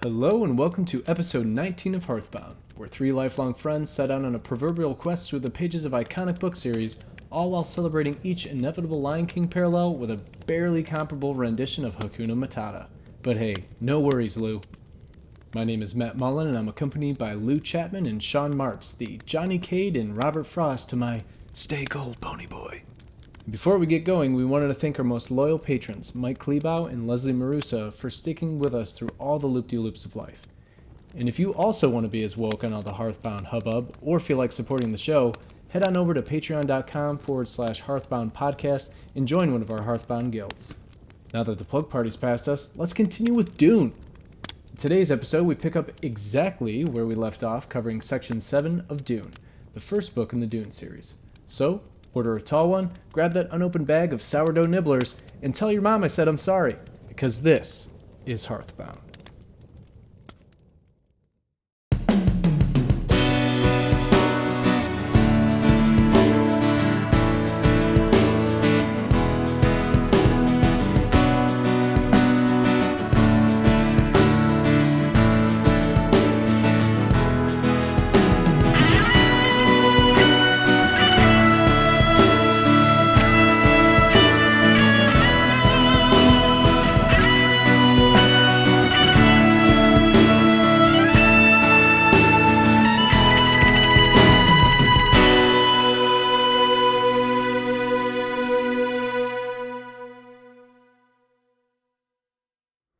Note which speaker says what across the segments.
Speaker 1: Hello and welcome to episode 19 of Hearthbound, where three lifelong friends set out on a proverbial quest through the pages of iconic book series, all while celebrating each inevitable Lion King parallel with a barely comparable rendition of Hakuna Matata. But hey, no worries, Lou. My name is Matt Mullen and I'm accompanied by Lou Chapman and Sean Martz, the Johnny Cade and Robert Frost to my Stay Gold Pony Boy. Before we get going, we wanted to thank our most loyal patrons, Mike Klebow and Leslie Marusa, for sticking with us through all the loop-de-loops of life. And if you also want to be as woke on all the Hearthbound hubbub, or feel like supporting the show, head on over to patreon.com/Hearthbound podcast and join one of our Hearthbound guilds. Now that the plug party's past us, let's continue with Dune. In today's episode, we pick up exactly where we left off, covering Section 7 of Dune, the first book in the Dune series. So, order a tall one, grab that unopened bag of sourdough nibblers, and tell your mom I said I'm sorry, because this is Hearthbound.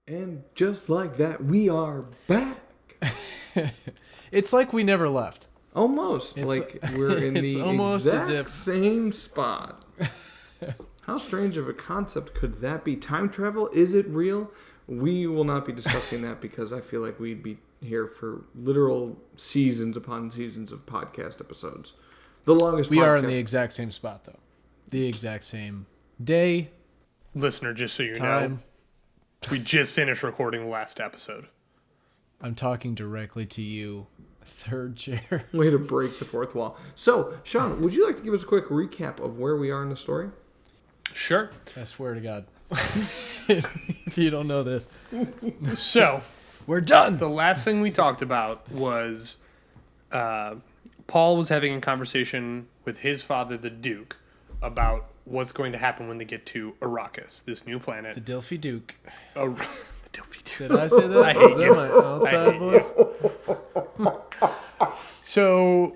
Speaker 2: And just like that, we are back.
Speaker 1: It's like we never left.
Speaker 2: Almost. Like we're in
Speaker 1: it's
Speaker 2: the
Speaker 1: almost as
Speaker 2: exact
Speaker 1: if-
Speaker 2: same spot. How strange of a concept could that be? Time travel? Is it real? We will not be discussing that because I feel like we'd be here for literal seasons upon seasons of podcast episodes. The longest
Speaker 1: We
Speaker 2: podcast.
Speaker 1: are in the exact same spot, though. The exact same day,
Speaker 3: Listener, just so you
Speaker 1: time.
Speaker 3: know, we just finished recording the last episode.
Speaker 1: I'm talking directly to you, third chair.
Speaker 2: Way to break the fourth wall. So, Sean, would you like to give us a quick recap of where we are in the story?
Speaker 3: Sure.
Speaker 1: I swear to God. If you don't know this.
Speaker 3: So,
Speaker 1: We're done!
Speaker 3: the last thing we talked about was Paul was having a conversation with his father, the Duke, about what's going to happen when they get to Arrakis, this new planet.
Speaker 1: The Dilfy Duke.
Speaker 3: Oh, the Dilfy Duke.
Speaker 1: Did I say that?
Speaker 3: I hate
Speaker 1: Is that
Speaker 3: you.
Speaker 1: my outside voice?
Speaker 3: So,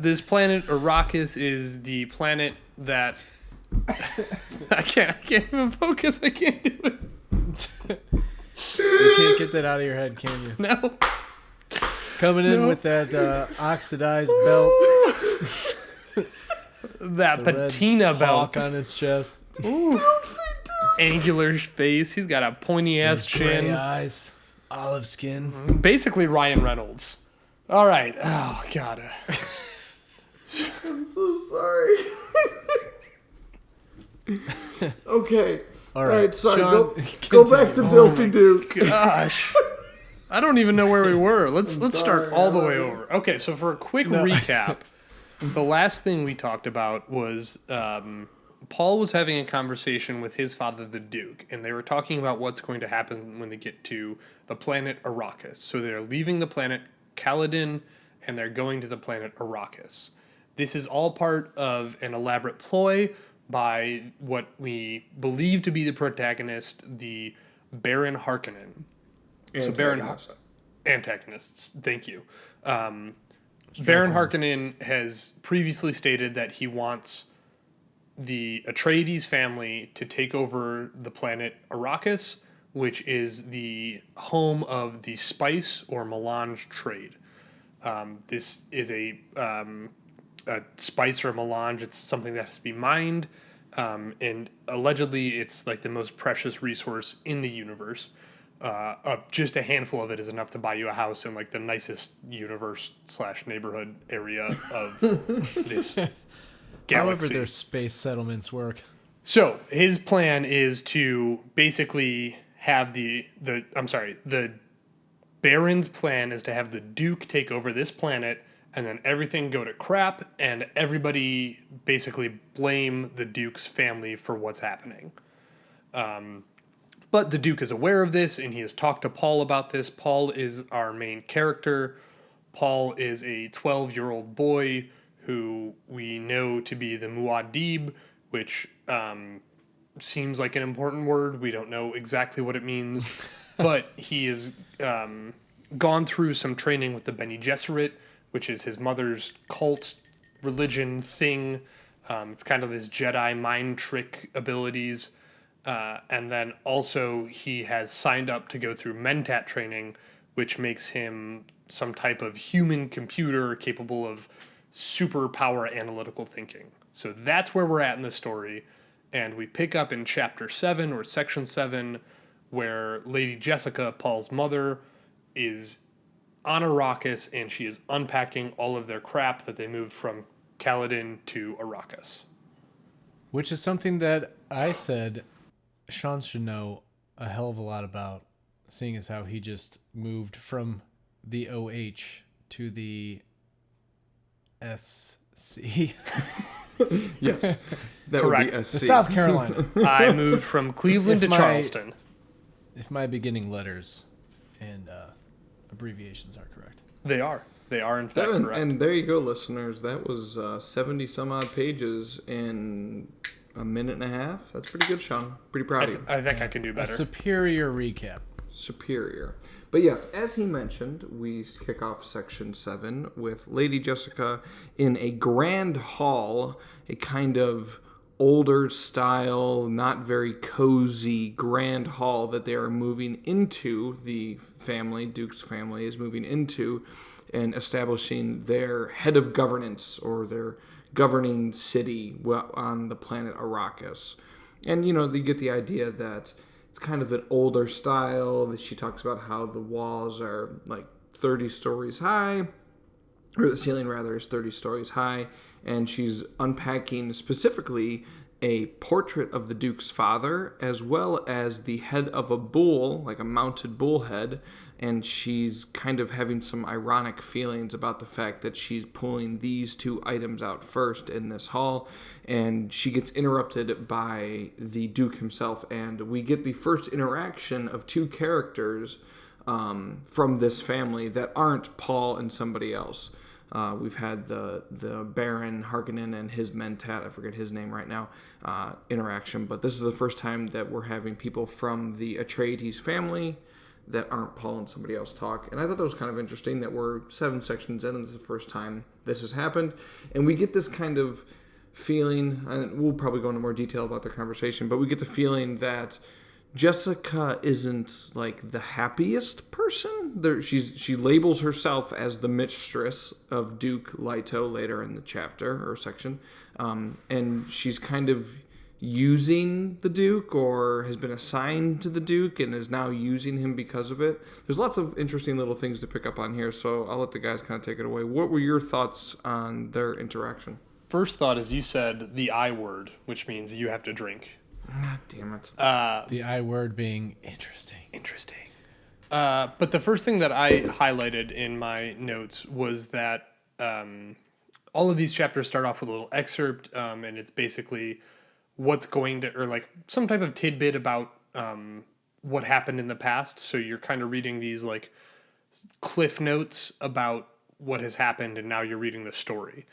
Speaker 3: this planet, Arrakis, is the planet that... I can't even focus. I can't do it.
Speaker 1: You can't get that out of your head, can you?
Speaker 3: No.
Speaker 1: Coming in
Speaker 3: No.
Speaker 1: with that oxidized belt.
Speaker 3: That
Speaker 1: The red
Speaker 3: patina belt.
Speaker 1: hawk on his chest.
Speaker 3: Angular face. He's got a pointy ass
Speaker 1: His gray
Speaker 3: chin.
Speaker 1: eyes. Olive skin.
Speaker 3: Basically Ryan Reynolds. All right. Oh God.
Speaker 2: I'm so sorry. Okay.
Speaker 1: All
Speaker 2: All
Speaker 1: right,
Speaker 2: right, sorry.
Speaker 1: Sean,
Speaker 2: Go back to
Speaker 1: continue.
Speaker 2: Dilfy Duke.
Speaker 3: Gosh. I don't even know where we were. Let's start
Speaker 2: sorry,
Speaker 3: all the
Speaker 2: I
Speaker 3: way
Speaker 2: love you.
Speaker 3: over. Okay, so for a quick
Speaker 1: No.
Speaker 3: recap, the last thing we talked about was Paul was having a conversation with his father, the Duke, and they were talking about what's going to happen when they get to the planet Arrakis. So they're leaving the planet Caladan, and they're going to the planet Arrakis. This is all part of an elaborate ploy by what we believe to be the protagonist, the Baron Harkonnen. So Baron antagonists. Thank you. Baron Harkonnen has previously stated that he wants the Atreides family to take over the planet Arrakis, which is the home of the spice or melange trade. This is a spice or melange. It's something that has to be mined, and allegedly it's like the most precious resource in the universe. Just a handful of it is enough to buy you a house in like the nicest universe/neighborhood area of this
Speaker 1: However
Speaker 3: galaxy.
Speaker 1: their space settlements work.
Speaker 3: So his plan is to basically have the Baron's plan is to have the Duke take over this planet and then everything go to crap and everybody basically blame the Duke's family for what's happening. But the Duke is aware of this, and he has talked to Paul about this. Paul is our main character. Paul is a 12-year-old boy who we know to be the Muad'Dib, which seems like an important word. We don't know exactly what it means. But he has gone through some training with the Bene Gesserit, which is his mother's cult religion thing. It's kind of this Jedi mind trick abilities. And then also he has signed up to go through Mentat training, which makes him some type of human computer capable of superpower analytical thinking. So that's where we're at in the story. And we pick up in chapter 7 or section 7, where Lady Jessica, Paul's mother, is on Arrakis, and she is unpacking all of their crap that they moved from Kaladin to Arrakis.
Speaker 1: Which is something that I said Sean should know a hell of a lot about, seeing as how he just moved from the OH to the SC.
Speaker 2: Yes, that
Speaker 3: Correct.
Speaker 2: would be a
Speaker 1: The
Speaker 2: C.
Speaker 1: South Carolina.
Speaker 3: I moved from Cleveland to Charleston.
Speaker 1: If my beginning letters and abbreviations are correct.
Speaker 3: They are. They are, in fact, correct.
Speaker 2: And there you go, listeners. That was 70 some odd pages in a minute and a half. That's pretty good, Sean. Pretty proud of you.
Speaker 3: I think I can do
Speaker 1: A
Speaker 3: better.
Speaker 1: superior recap.
Speaker 2: Superior. But yes, as he mentioned, we kick off section 7 with Lady Jessica in a grand hall, a kind of older style, not very cozy grand hall that they are moving into. The family, Duke's family, is moving into and establishing their head of governance, or their governing city on the planet Arrakis. And, you know, they get the idea that it's kind of an older style. That she talks about how the walls are like 30 stories high, or the ceiling rather is 30 stories high, and she's unpacking specifically a portrait of the Duke's father, as well as the head of a bull, like a mounted bull head, and she's kind of having some ironic feelings about the fact that she's pulling these two items out first in this hall, and she gets interrupted by the Duke himself, and we get the first interaction of two characters from this family that aren't Paul and somebody else. We've had the Baron Harkonnen and his Mentat, I forget his name right now, interaction, but this is the first time that we're having people from the Atreides family that aren't Paul and somebody else talk. And I thought that was kind of interesting that we're 7 sections in, and this is the first time this has happened. And we get this kind of feeling, and we'll probably go into more detail about the conversation, but we get the feeling that Jessica isn't like the happiest person. She labels herself as the mistress of Duke Leto later in the chapter or section, and she's kind of using the Duke, or has been assigned to the Duke and is now using him because of it. There's lots of interesting little things to pick up on here, so I'll let the guys kind of take it away. What were your thoughts on their interaction?
Speaker 3: First thought is you said the I word, which means you have to drink.
Speaker 2: God damn it.
Speaker 1: The I word being interesting.
Speaker 3: Interesting. But the first thing that I highlighted in my notes was that all of these chapters start off with a little excerpt, and it's basically what's going to, or like some type of tidbit about what happened in the past. So you're kind of reading these like cliff notes about what has happened, and now you're reading the story.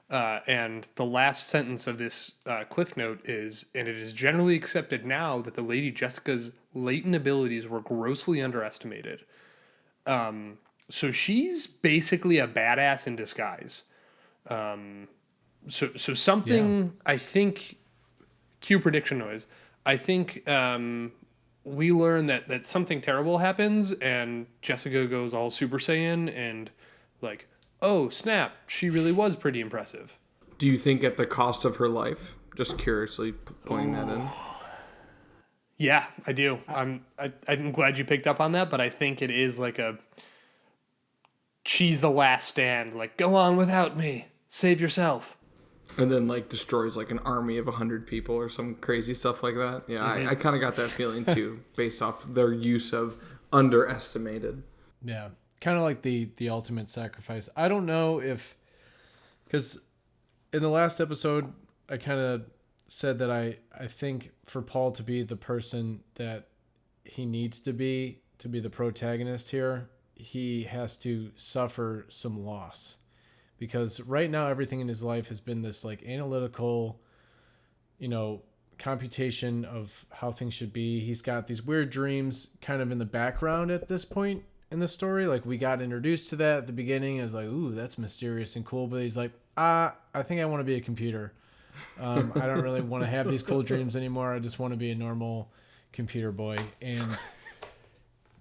Speaker 3: And the last sentence of this cliff note is, and it is generally accepted now that the Lady Jessica's latent abilities were grossly underestimated. So she's basically a badass in disguise. So something, yeah. I think, cue prediction noise. I think we learn that something terrible happens, and Jessica goes all Super Saiyan and like, oh, snap, she really was pretty impressive.
Speaker 2: Do you think at the cost of her life? Just curiously pointing that in.
Speaker 3: Yeah, I do. I'm glad you picked up on that, but I think it is like she's the last stand. Like, go on without me. Save yourself.
Speaker 2: And then, like, destroys, like, an army of 100 people or some crazy stuff like that. Yeah, I kind of got that feeling, too, based off their use of underestimated.
Speaker 1: Yeah. Kind of like the ultimate sacrifice. I don't know if, because in the last episode, I kind of said that I think for Paul to be the person that he needs to be the protagonist here, he has to suffer some loss. Because right now everything in his life has been this like analytical, computation of how things should be. He's got these weird dreams kind of in the background at this point in the story. Like we got introduced to that at the beginning as like, ooh, that's mysterious and cool. But he's like, I think I want to be a computer. I don't really want to have these cool dreams anymore. I just want to be a normal computer boy. And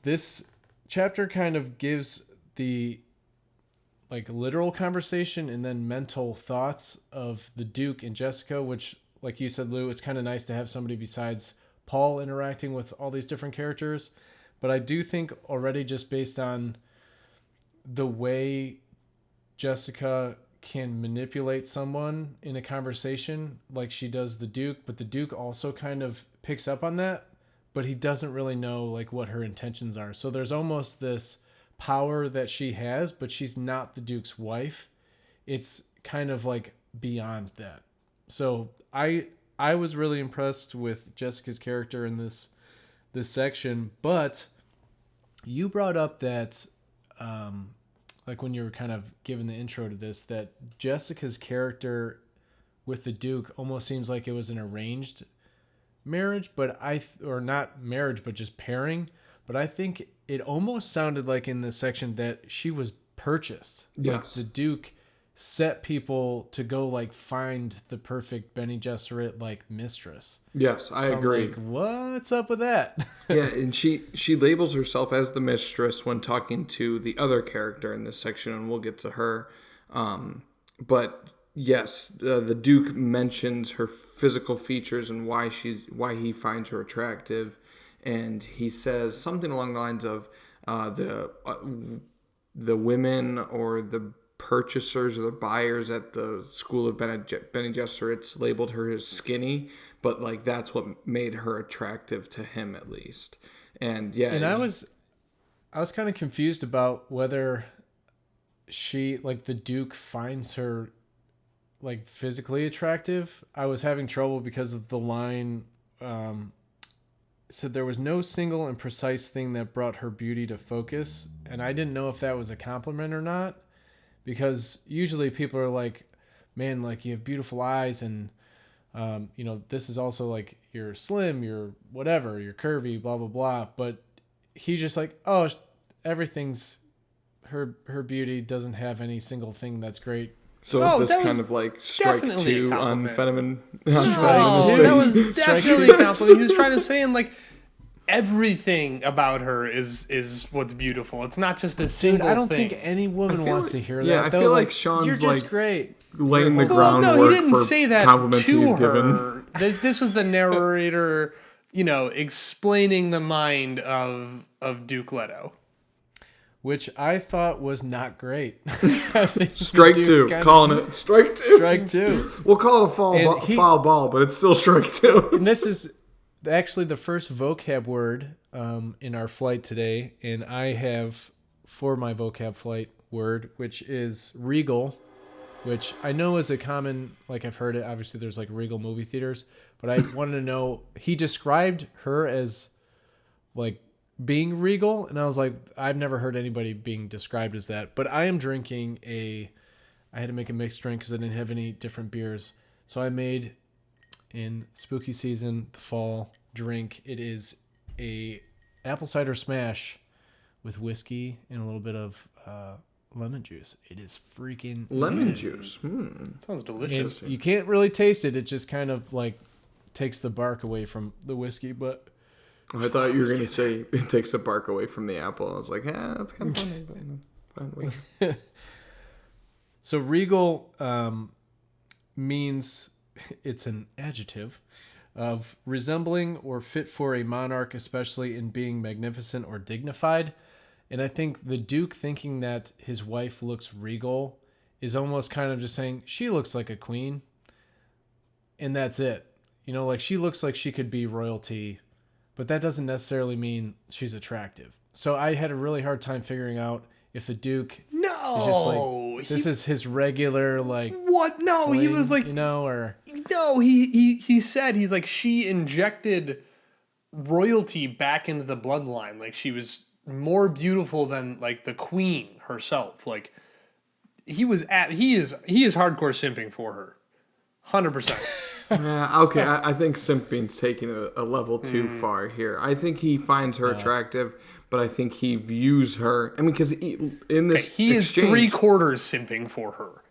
Speaker 1: this chapter kind of gives the like literal conversation and then mental thoughts of the Duke and Jessica, which, like you said, Lou, it's kind of nice to have somebody besides Paul interacting with all these different characters. But I do think already, just based on the way Jessica can manipulate someone in a conversation like she does the Duke, but the Duke also kind of picks up on that, but he doesn't really know like what her intentions are. So there's almost this power that she has, but she's not the Duke's wife. It's kind of like beyond that. So I was really impressed with Jessica's character in this section, but you brought up that like when you were kind of giving the intro to this, that Jessica's character with the Duke almost seems like it was an arranged marriage, but or not marriage, but just pairing. But I think it almost sounded like in this section that she was purchased.
Speaker 2: Yes.
Speaker 1: Like the Duke set people to go like find the perfect Bene Gesserit like mistress.
Speaker 2: Yes, I agree.
Speaker 1: Like, what's up with that?
Speaker 2: Yeah, and she labels herself as the mistress when talking to the other character in this section, and we'll get to her. But yes, the Duke mentions her physical features and why he finds her attractive, and he says something along the lines of the women or the purchasers or the buyers at the school of Bene Gesserit's labeled her as skinny, but like that's what made her attractive to him, at least. And yeah,
Speaker 1: and I was kind of confused about whether she, like, the Duke finds her like physically attractive. I was having trouble because of the line said there was no single and precise thing that brought her beauty to focus, and I didn't know if that was a compliment or not. Because usually people are like, man, like you have beautiful eyes and, this is also like you're slim, you're whatever, you're curvy, blah, blah, blah. But he's just like, oh, everything's, her beauty doesn't have any single thing that's great.
Speaker 2: So is this kind of like strike two on Fenneman?
Speaker 3: That was definitely a compliment. He was trying to say, and like, everything about her is what's beautiful. It's not just a single thing.
Speaker 1: I don't think any woman wants to hear that.
Speaker 2: Yeah, I feel like Sean's
Speaker 1: you're just great.
Speaker 2: Laying the groundwork
Speaker 3: he didn't
Speaker 2: for
Speaker 3: say that
Speaker 2: compliments
Speaker 3: to
Speaker 2: he's
Speaker 3: her.
Speaker 2: given.
Speaker 3: This was the narrator, explaining the mind of Duke Leto.
Speaker 1: Which I thought was not great.
Speaker 2: Strike two. Calling it strike two.
Speaker 1: Strike two.
Speaker 2: We'll call it a foul ball, but it's still strike two.
Speaker 1: And this is actually the first vocab word in our flight today, and I have for my vocab flight word, which is regal, which I know is a common, like I've heard it, obviously there's like Regal movie theaters, but I wanted to know, he described her as like being regal, and I was like, I've never heard anybody being described as that. But I am drinking I had to make a mixed drink because I didn't have any different beers, so I made, in spooky season, the fall drink, it is a apple cider smash with whiskey and a little bit of lemon juice. It is freaking
Speaker 2: lemon
Speaker 1: good.
Speaker 2: Juice.
Speaker 3: Sounds delicious.
Speaker 1: And you can't really taste it. It just kind of like takes the bark away from the whiskey. But
Speaker 2: I thought you were going to say it takes the bark away from the apple. I was like, that's kind of funny. Fine.
Speaker 1: So regal means, it's an adjective of resembling or fit for a monarch, especially in being magnificent or dignified. And I think the Duke thinking that his wife looks regal is almost kind of just saying she looks like a queen, and that's it. Like she looks like she could be royalty, but that doesn't necessarily mean she's attractive. So I had a really hard time figuring out if the Duke is just like, this is his regular, like,
Speaker 3: what? No,
Speaker 1: fling,
Speaker 3: he was like,
Speaker 1: or
Speaker 3: no, he said, he's like, she injected royalty back into the bloodline. Like, she was more beautiful than like the queen herself. Like, he is hardcore simping for her, 100%.
Speaker 2: Yeah, okay. I think simping's taking a level too far here. I think he finds her attractive, but I think he views her. I mean, because in this
Speaker 3: He is
Speaker 2: exchange,
Speaker 3: 3/4 simping for her.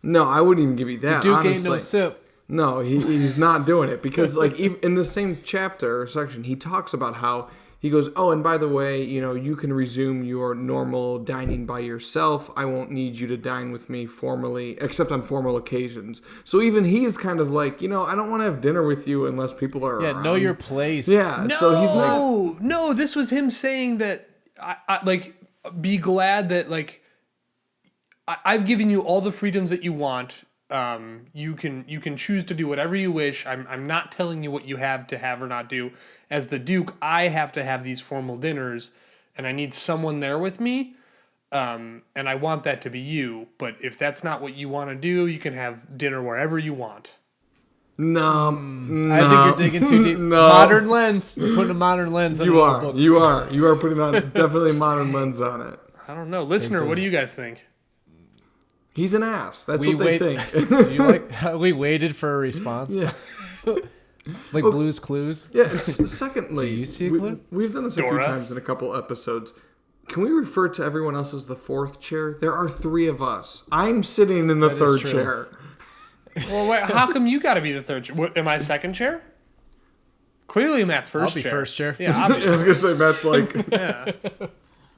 Speaker 2: No, I wouldn't even give you that.
Speaker 1: Duke
Speaker 2: honestly.
Speaker 1: ain't no sip.
Speaker 2: No, he's not doing it because, like, even in the same chapter or section, he talks about how he goes, "Oh, and by the way, you can resume your normal dining by yourself. I won't need you to dine with me formally, except on formal occasions." So even he is kind of like, I don't want to have dinner with you unless people are around.
Speaker 1: Know your place.
Speaker 2: Yeah,
Speaker 3: No,
Speaker 2: so he's not.
Speaker 3: No, this was him saying that I like be glad that like I've given you all the freedoms that you want. You can choose to do whatever you wish. I'm not telling you what you have to have or not do. As the Duke, I have to have these formal dinners, and I need someone there with me. And I want that to be you. But if that's not what you want to do, you can have dinner wherever you want.
Speaker 2: No,
Speaker 1: I think you're digging too deep.
Speaker 2: No.
Speaker 1: Modern lens. You're putting a modern lens on the book.
Speaker 2: You are putting on definitely a modern lens on it.
Speaker 3: I don't know. Listener, what do you guys think?
Speaker 2: He's an ass. That's what they think.
Speaker 1: Do you like how we waited for a response?
Speaker 2: Yeah.
Speaker 1: Like Blue's Clues?
Speaker 2: Yeah, and secondly,
Speaker 1: Do you see a clue?
Speaker 2: We've done this a few
Speaker 3: Dora?
Speaker 2: times in a couple episodes. Can we refer to everyone else as the fourth chair? There are 3 of us. I'm sitting in the
Speaker 1: That is
Speaker 2: third
Speaker 1: true.
Speaker 2: chair.
Speaker 3: Well, wait, how come you got to be the third chair? What, am I second chair? Clearly, Matt's first
Speaker 1: I'll be
Speaker 3: chair.
Speaker 1: first chair.
Speaker 3: Yeah,
Speaker 2: I was
Speaker 3: obviously.
Speaker 2: going to say, Matt's like,
Speaker 3: Yeah,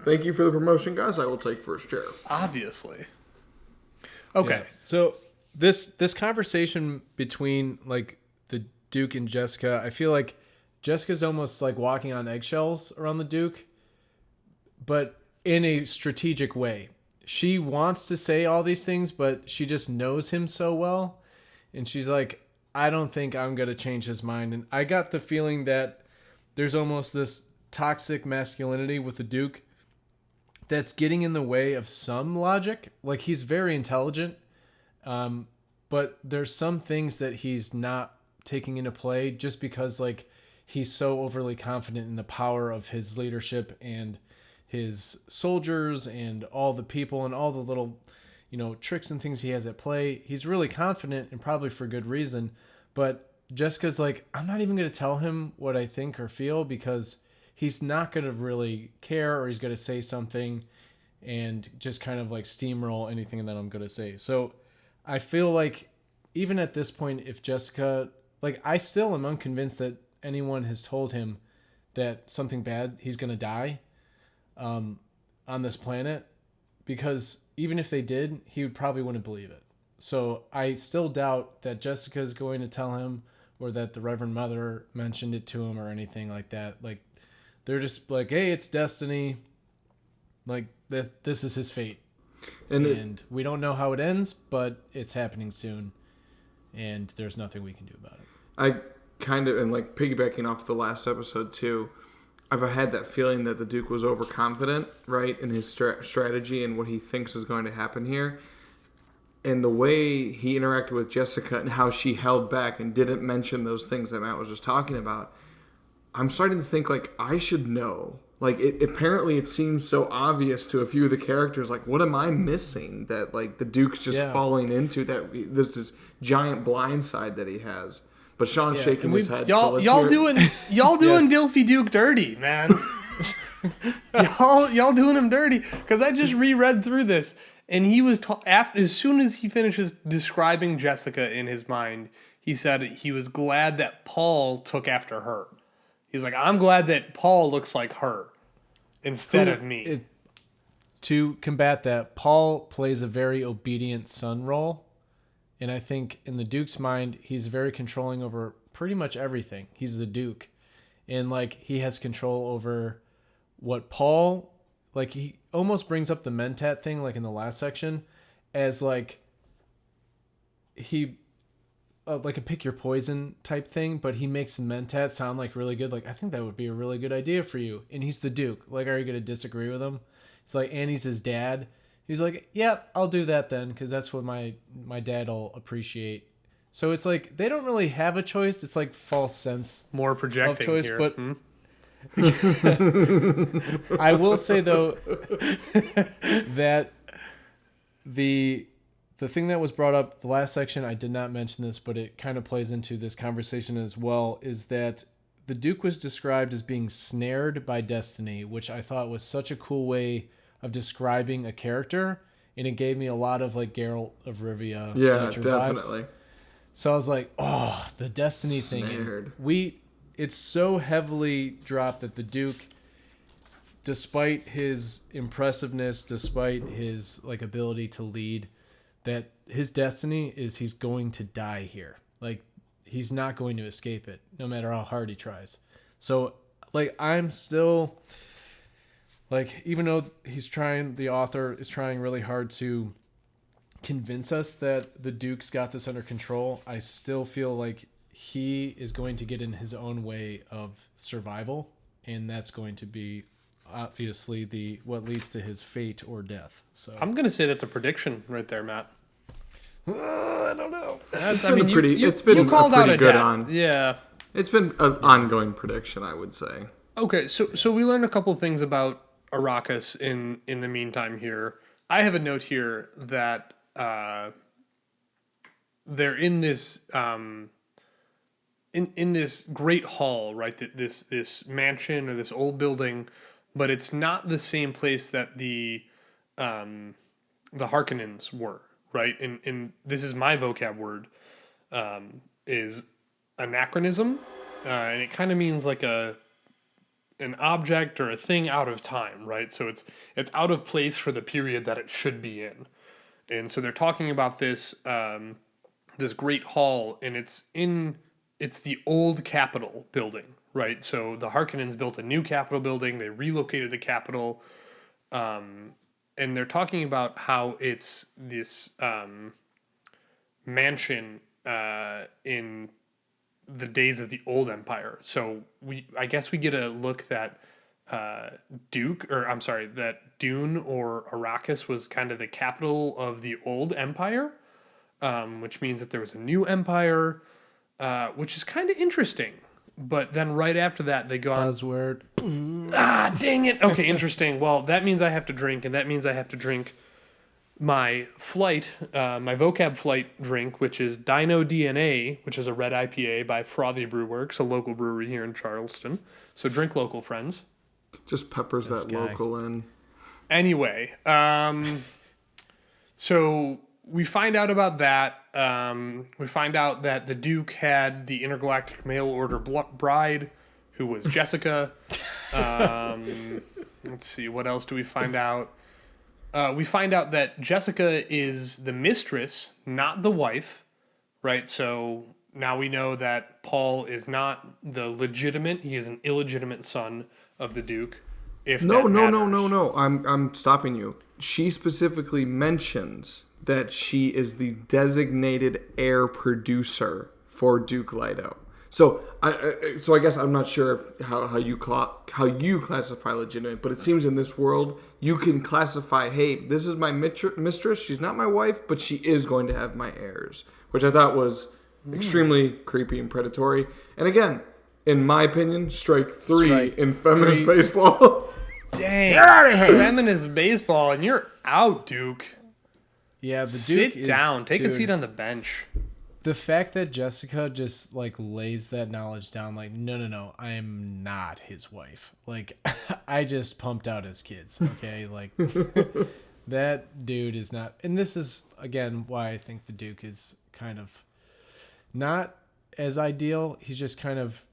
Speaker 2: thank you for the promotion, guys. I will take first chair.
Speaker 3: obviously. Okay.
Speaker 1: Yeah. So this conversation between like the Duke and Jessica, I feel like Jessica's almost like walking on eggshells around the Duke, but in a strategic way. She wants to say all these things, but she just knows him so well. And she's like, I don't think I'm going to change his mind. And I got the feeling that there's almost this toxic masculinity with the Duke that's getting in the way of some logic. Like, he's very intelligent, but there's some things that he's not taking into play just because, like, he's so overly confident in the power of his leadership and his soldiers and all the people and all the little, tricks and things he has at play. He's really confident, and probably for good reason. But Jessica's like, I'm not even going to tell him what I think or feel because he's not going to really care, or he's going to say something and just kind of like steamroll anything that I'm going to say. So I feel like even at this point, if Jessica, like, I still am unconvinced that anyone has told him that something bad, he's going to die on this planet, because even if they did, he probably wouldn't believe it. So I still doubt that Jessica is going to tell him, or that the Reverend Mother mentioned it to him or anything like that. Like, they're just like, hey, it's destiny. Like, this is his fate. And we don't know how it ends, but it's happening soon. And there's nothing we can do about it.
Speaker 2: I kind of, and like piggybacking off the last episode too, I've had that feeling that the Duke was overconfident, right, in his strategy and what he thinks is going to happen here. And the way he interacted with Jessica and how she held back and didn't mention those things that Matt was just talking about, I'm starting to think, like, I should know. Like, apparently it seems so obvious to a few of the characters. Like, what am I missing that, like, the Duke's just falling into? That there's this giant blind side that he has. But Sean's shaking his head.
Speaker 3: Y'all doing Dilfy Duke dirty, man. y'all doing him dirty, because I just reread through this, and he was as soon as he finishes describing Jessica in his mind, he said he was glad that Paul took after her. He's like, I'm glad that Paul looks like her instead of me.
Speaker 1: To combat that, Paul plays a very obedient son role. And I think in the Duke's mind, he's very controlling over pretty much everything. He's the Duke. And, like, he has control over what Paul, like, he almost brings up the Mentat thing, like in the last section, as, like, he, like a pick your poison type thing, but he makes Mentat sound like really good. Like, I think that would be a really good idea for you. And he's the Duke. Like, are you going to disagree with him? It's like, and he's his dad. He's like, yeah, I'll do that then, because that's what my dad will appreciate. So it's like they don't really have a choice. It's like false sense
Speaker 3: More projecting
Speaker 1: of choice,
Speaker 3: here.
Speaker 1: but I will say though that the thing that was brought up the last section, I did not mention this, but it kind of plays into this conversation as well, is that the Duke was described as being snared by destiny, which I thought was such a cool way of describing a character, and it gave me a lot of like Geralt of Rivia.
Speaker 2: Yeah,
Speaker 1: nature
Speaker 2: definitely.
Speaker 1: Vibes. So I was like, oh, the destiny
Speaker 2: Snared.
Speaker 1: thing. It's so heavily dropped that the Duke, despite his impressiveness, despite his like ability to lead, that his destiny is he's going to die here. Like, he's not going to escape it, no matter how hard he tries. So, like, I'm still, like, even though the author is trying really hard to convince us that the Duke's got this under control, I still feel like he is going to get in his own way of survival, and that's going to be obviously what leads to his fate or death. So
Speaker 3: I'm gonna say that's a prediction right there, Matt.
Speaker 1: I don't know.
Speaker 2: It's been a
Speaker 3: called out
Speaker 2: pretty
Speaker 3: a
Speaker 2: good
Speaker 3: death.
Speaker 2: on.
Speaker 3: Yeah.
Speaker 2: It's been an ongoing prediction, I would say.
Speaker 3: Okay, so we learned a couple things about Arrakis in the meantime here. I have a note here that they're in this in this great hall, right? This mansion or this old building, but it's not the same place that the Harkonnens were, right? And this is my vocab word, is anachronism, and it kind of means like an object or a thing out of time, right? So it's out of place for the period that it should be in. And so they're talking about this this great hall, and it's the old Capitol building, right? So the Harkonnens built a new Capitol building. They relocated the Capitol, and they're talking about how it's this mansion in the days of the old Empire. So I guess we get a look that that Dune or Arrakis was kind of the capital of the old Empire, which means that there was a new empire, which is kind of interesting. But then right after that, they go on...
Speaker 1: Buzzword.
Speaker 3: Ah, dang it. Okay, interesting. Well, that means I have to drink, and that means I have to drink my vocab flight drink, which is Dino DNA, which is a red IPA by Frothy Brewworks, a local brewery here in Charleston. So drink local, friends.
Speaker 2: Just peppers that local in.
Speaker 3: Anyway, so we find out about that. We find out that the Duke had the intergalactic mail order bride, who was Jessica. Let's see, what else do we find out? We find out that Jessica is the mistress, not the wife, right? So now we know that Paul is not the legitimate; he is an illegitimate son of the Duke.
Speaker 2: No. I'm stopping you. She specifically mentions that she is the designated heir producer for Duke Leto. So I guess I'm not sure how you classify legitimate, but it seems in this world you can classify, hey, this is my mistress. She's not my wife, but she is going to have my heirs, which I thought was extremely creepy and predatory. And again, in my opinion, strike three in feminist baseball.
Speaker 3: Dang, you're out of here. Feminist baseball, and you're out, Duke.
Speaker 1: Yeah, the
Speaker 3: Duke
Speaker 1: Duke
Speaker 3: down. Take a seat on the bench.
Speaker 1: The fact that Jessica just like lays that knowledge down, like, no, I am not his wife. Like, I just pumped out his kids. Okay, like that dude is not. And this is again why I think the Duke is kind of not as ideal. He's just kind of,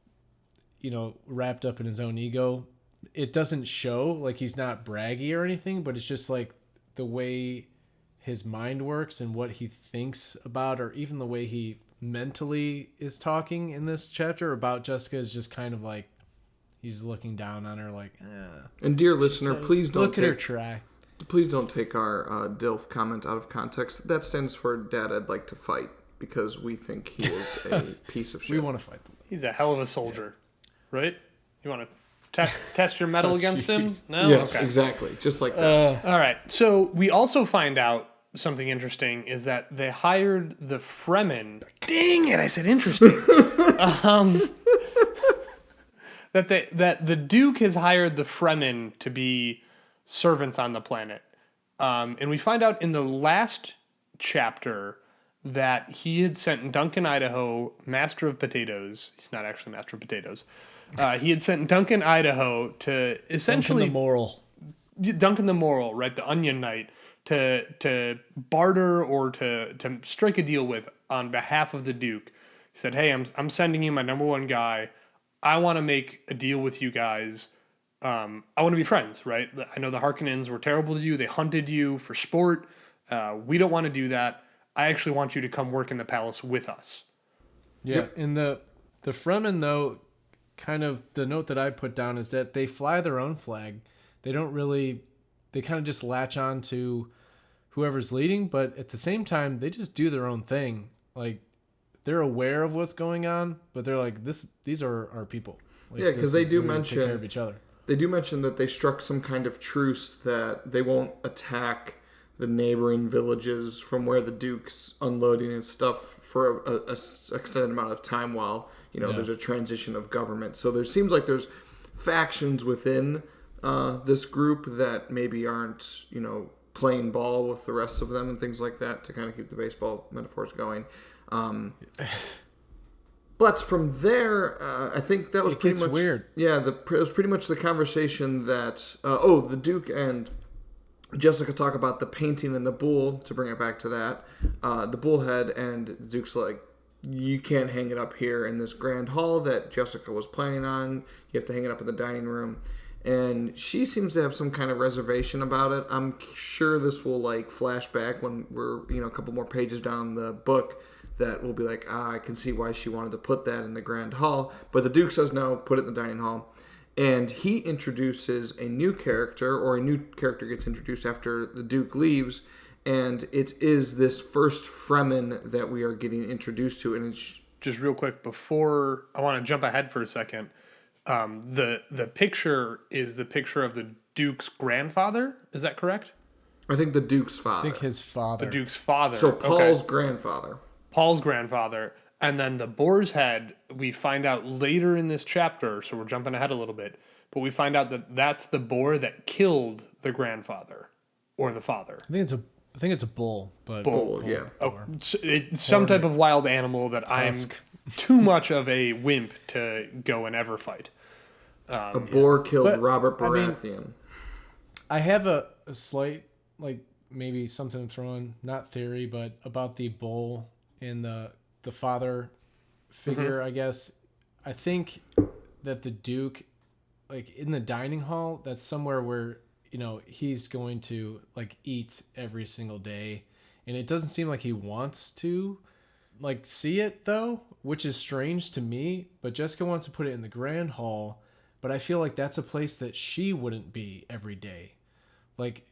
Speaker 1: wrapped up in his own ego. It doesn't show, like, he's not braggy or anything, but it's just like the way his mind works and what he thinks about, or even the way he mentally is talking in this chapter about Jessica is just kind of like he's looking down on her like,
Speaker 2: And dear listener, please don't
Speaker 1: look at her try.
Speaker 2: Please don't take our DILF comment out of context. That stands for Dad, I'd like to fight, because we think he is a piece of shit.
Speaker 1: We want to fight them.
Speaker 3: He's a hell of a soldier, right? You want to test your metal against him? No?
Speaker 2: Yes,
Speaker 3: okay.
Speaker 2: Exactly. Just like that.
Speaker 3: All right. So we also find out something interesting is that they hired the Fremen. Dang it, I said interesting. that the Duke has hired the Fremen to be servants on the planet. And we find out in the last chapter that he had sent Duncan Idaho, Master of Potatoes. He's not actually Master of Potatoes. He had sent Duncan Idaho to essentially Duncan the Moral, right? The Onion Knight to barter or to strike a deal with on behalf of the Duke. He said, "Hey, I'm sending you my number one guy. I want to make a deal with you guys. I want to be friends, right? I know the Harkonnens were terrible to you. They hunted you for sport. We don't want to do that. I actually want you to come work in the palace with us."
Speaker 1: Yeah,
Speaker 2: Yep.
Speaker 1: and the Fremen, though, kind of the note that I put down is that they fly their own flag. They don't really, they kind of just latch on to whoever's leading, but at the same time, they just do their own thing. Like, they're aware of what's going on, but they're like, these are our people. Like,
Speaker 2: Yeah, because they do
Speaker 1: we're gonna take care of
Speaker 2: mention
Speaker 1: each other.
Speaker 2: they do mention that they struck some kind of truce that they won't attack the neighboring villages from where the Duke's unloading his stuff for a extended amount of time while there's a transition of government. So there seems like there's factions within this group that maybe aren't playing ball with the rest of them and things like that to kind of keep the baseball metaphors going. But from there, I think that was
Speaker 1: It
Speaker 2: pretty
Speaker 1: gets
Speaker 2: much
Speaker 1: weird.
Speaker 2: Yeah, it was pretty much the conversation that the Duke and Jessica talk about the painting and the bull. To bring it back to that, the bullhead, and the Duke's like, "You can't hang it up here in this grand hall that Jessica was planning on. You have to hang it up in the dining room." And she seems to have some kind of reservation about it. I'm sure this will flash back when we're a couple more pages down the book. That will be like, I can see why she wanted to put that in the grand hall. But the Duke says no, put it in the dining hall. And he introduces a new character, or a new character gets introduced after the Duke leaves. And it is this first Fremen that we are getting introduced to. And it's
Speaker 3: Just real quick, before I want to jump ahead for a second, the picture is the picture of the Duke's grandfather. Is that correct?
Speaker 2: I think the Duke's
Speaker 1: I
Speaker 2: father.
Speaker 1: think his father.
Speaker 3: The Duke's father.
Speaker 2: So Paul's
Speaker 3: Okay.
Speaker 2: grandfather.
Speaker 3: Paul's grandfather. And then the boar's head, we find out later in this chapter, so we're jumping ahead a little bit, but we find out that that's the boar that killed the grandfather or the father.
Speaker 1: I think it's a bull, but
Speaker 2: Bull, yeah.
Speaker 3: Oh, it's some type of wild animal that
Speaker 1: Tusk.
Speaker 3: I'm too much of a wimp to go and ever fight.
Speaker 2: A boar killed
Speaker 1: But,
Speaker 2: Robert
Speaker 1: I mean,
Speaker 2: Baratheon.
Speaker 1: I have a slight, maybe something to throw in, not theory, but about the bull and the father figure, I guess. I think that the Duke, in the dining hall, that's somewhere where, he's going to, eat every single day. And it doesn't seem like he wants to, see it, though, which is strange to me. But Jessica wants to put it in the grand hall. But I feel like that's a place that she wouldn't be every day.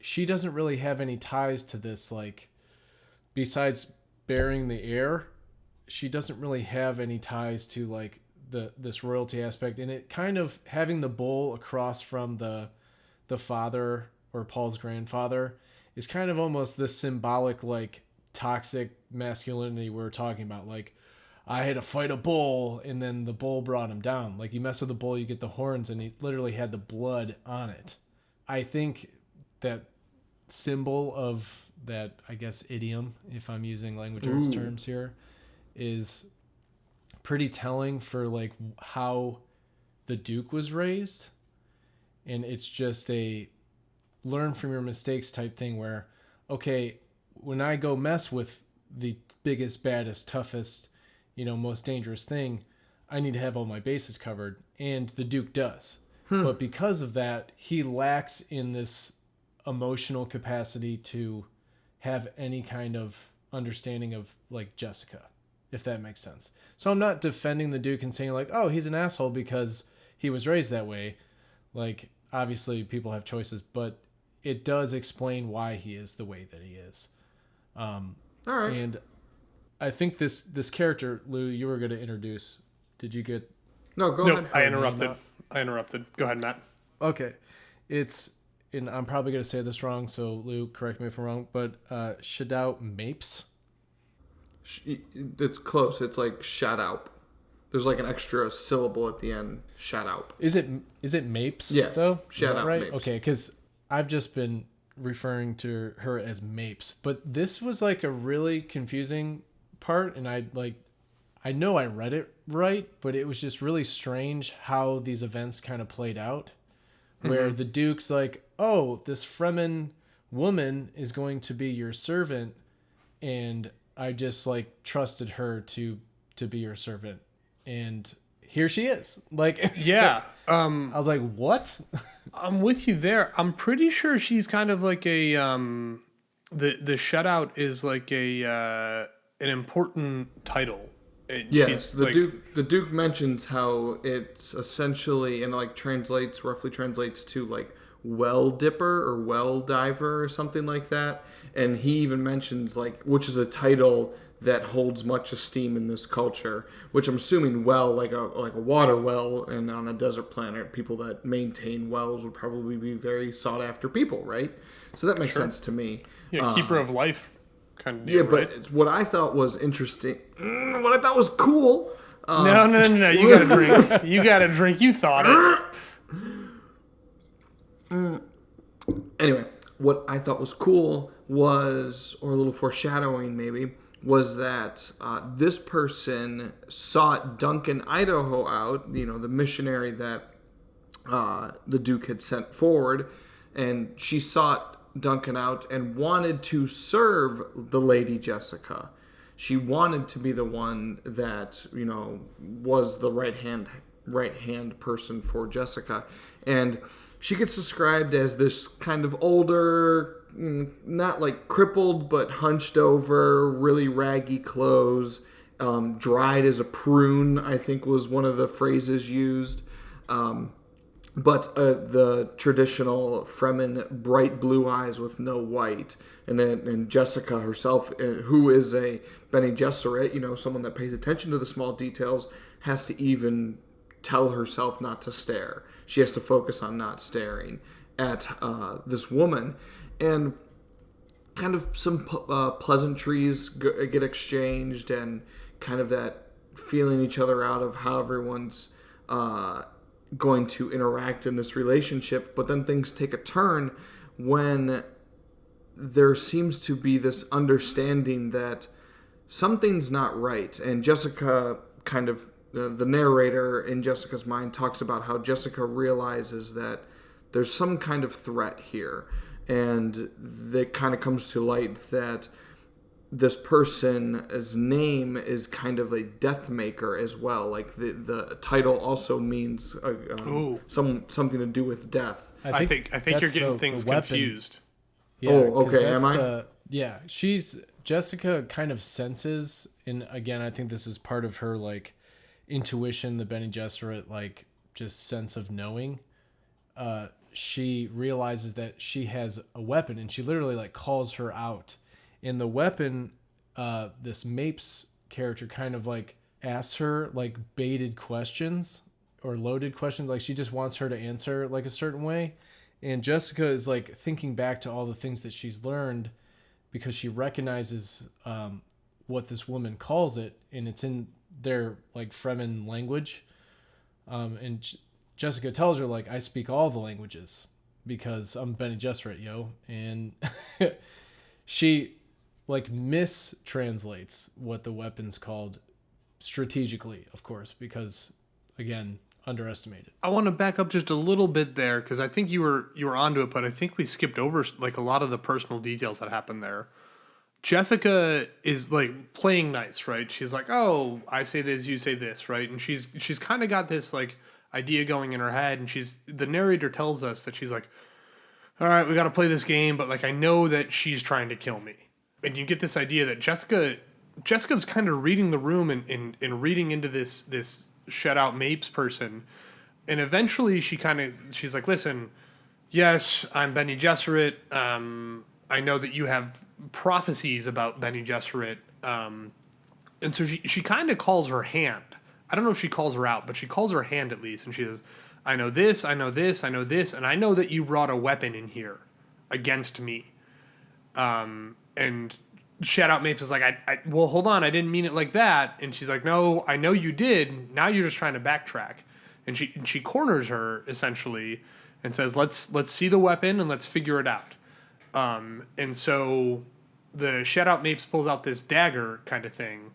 Speaker 1: She doesn't really have any ties to this, besides bearing the heir. She doesn't really have any ties to, this royalty aspect. And it kind of, having the bull across from the father, or Paul's grandfather, is kind of almost this symbolic, toxic masculinity we were talking about. I had to fight a bull, and then the bull brought him down. You mess with the bull, you get the horns, and he literally had the blood on it. I think that symbol of that, I guess, idiom, if I'm using language arts terms here, is pretty telling for how the Duke was raised. And it's just a learn from your mistakes type thing where, okay, when I go mess with the biggest, baddest, toughest, most dangerous thing, I need to have all my bases covered. And the Duke does. But because of that, he lacks in this emotional capacity to have any kind of understanding of Jessica, if that makes sense. So I'm not defending the Duke and saying oh, he's an asshole because he was raised that way. Obviously people have choices, but it does explain why he is the way that he is.
Speaker 2: All right.
Speaker 1: And I think this character, Lou, you were going to introduce. Did you get?
Speaker 2: No, go
Speaker 3: No,
Speaker 2: ahead.
Speaker 3: I interrupted. Go ahead, Matt.
Speaker 1: Okay. And I'm probably going to say this wrong, so Lou, correct me if I'm wrong, but Shadow Mapes.
Speaker 2: It's close. It's like shout out. there's like an extra syllable at the end. Shout out.
Speaker 1: Is it Mapes?
Speaker 2: Yeah,
Speaker 1: though.
Speaker 2: shout out
Speaker 1: right?
Speaker 2: Mapes.
Speaker 1: Okay, because I've just been referring to her as Mapes, but this was like a really confusing part, and I know I read it right, but it was just really strange how these events kind of played out, where the Duke's like, oh, this Fremen woman is going to be your servant, and I just like trusted her to be your servant, and here she is. Like,
Speaker 3: Yeah.
Speaker 1: I was like, what?
Speaker 3: I'm with you there. I'm pretty sure she's kind of like a the shutout is like a an important title.
Speaker 2: Yes,
Speaker 3: She's
Speaker 2: the Duke mentions how it's essentially and like roughly translates to like well dipper or well diver or something like that. And he even mentions like, which is a title that holds much esteem in this culture, which I'm assuming like a water well, and on a desert planet, people that maintain wells would probably be very sought after people, right? So that makes sense to me.
Speaker 3: Yeah, keeper of life kind of deal,
Speaker 2: Yeah,
Speaker 3: right?
Speaker 2: but what I thought was interesting, what I thought was cool.
Speaker 3: No. You got to drink. You got to drink. You thought it.
Speaker 2: Anyway, what I thought was cool was, or a little foreshadowing maybe, was that this person sought Duncan Idaho out, the missionary that the Duke had sent forward, and she sought Duncan out and wanted to serve the Lady Jessica. She wanted to be the one that, was the right hand person for Jessica. And she gets described as this kind of older, not like crippled, but hunched over, really raggy clothes, dried as a prune, I think was one of the phrases used. But the traditional Fremen bright blue eyes with no white. And Jessica herself, who is a Bene Gesserit, someone that pays attention to the small details, has to even tell herself not to stare. She has to focus on not staring at this woman. And kind of some pleasantries get exchanged, and kind of that feeling each other out of how everyone's going to interact in this relationship. But then things take a turn when there seems to be this understanding that something's not right. And Jessica kind of, the narrator in Jessica's mind talks about how Jessica realizes that there's some kind of threat here. And it kind of comes to light that this person's name is kind of a death maker as well. Like the title also means something to do with death.
Speaker 3: I think you're getting things confused.
Speaker 1: Yeah,
Speaker 2: okay. Am I?
Speaker 1: Jessica kind of senses, and again, I think this is part of her like intuition, the Bene Gesserit like just sense of knowing. She realizes that she has a weapon, and she literally like calls her out. And the weapon, this Mapes character kind of like asks her like baited questions or loaded questions. Like she just wants her to answer like a certain way. And Jessica is like thinking back to all the things that she's learned, because she recognizes what this woman calls it, and it's in their like Fremen language. Jessica tells her like, I speak all the languages because I'm Bene Gesserit, yo. And she like mistranslates what the weapon's called strategically, of course, because again, underestimated.
Speaker 3: I want to back up just a little bit there, because I think you were onto it, but I think we skipped over like a lot of the personal details that happened there. Jessica is like playing nice, right? She's like, oh, I say this, you say this, right? And she's kind of got this like idea going in her head, and the narrator tells us that she's like, all right, we got to play this game, but like I know that she's trying to kill me. And you get this idea that Jessica's kind of reading the room and reading into this shut out Mapes person. And eventually she's like, listen, yes, I'm Bene Gesserit. I know that you have prophecies about Bene Gesserit. And so she kind of calls her hand. I don't know if she calls her out, but she calls her hand at least. And she says, I know this, I know this, I know this, and I know that you brought a weapon in here against me. And Shout Out Mapes is like, well, hold on, I didn't mean it like that. And she's like, no, I know you did. Now you're just trying to backtrack. And she corners her essentially and says, let's see the weapon and let's figure it out. And so the Shout Out Mapes pulls out this dagger kind of thing.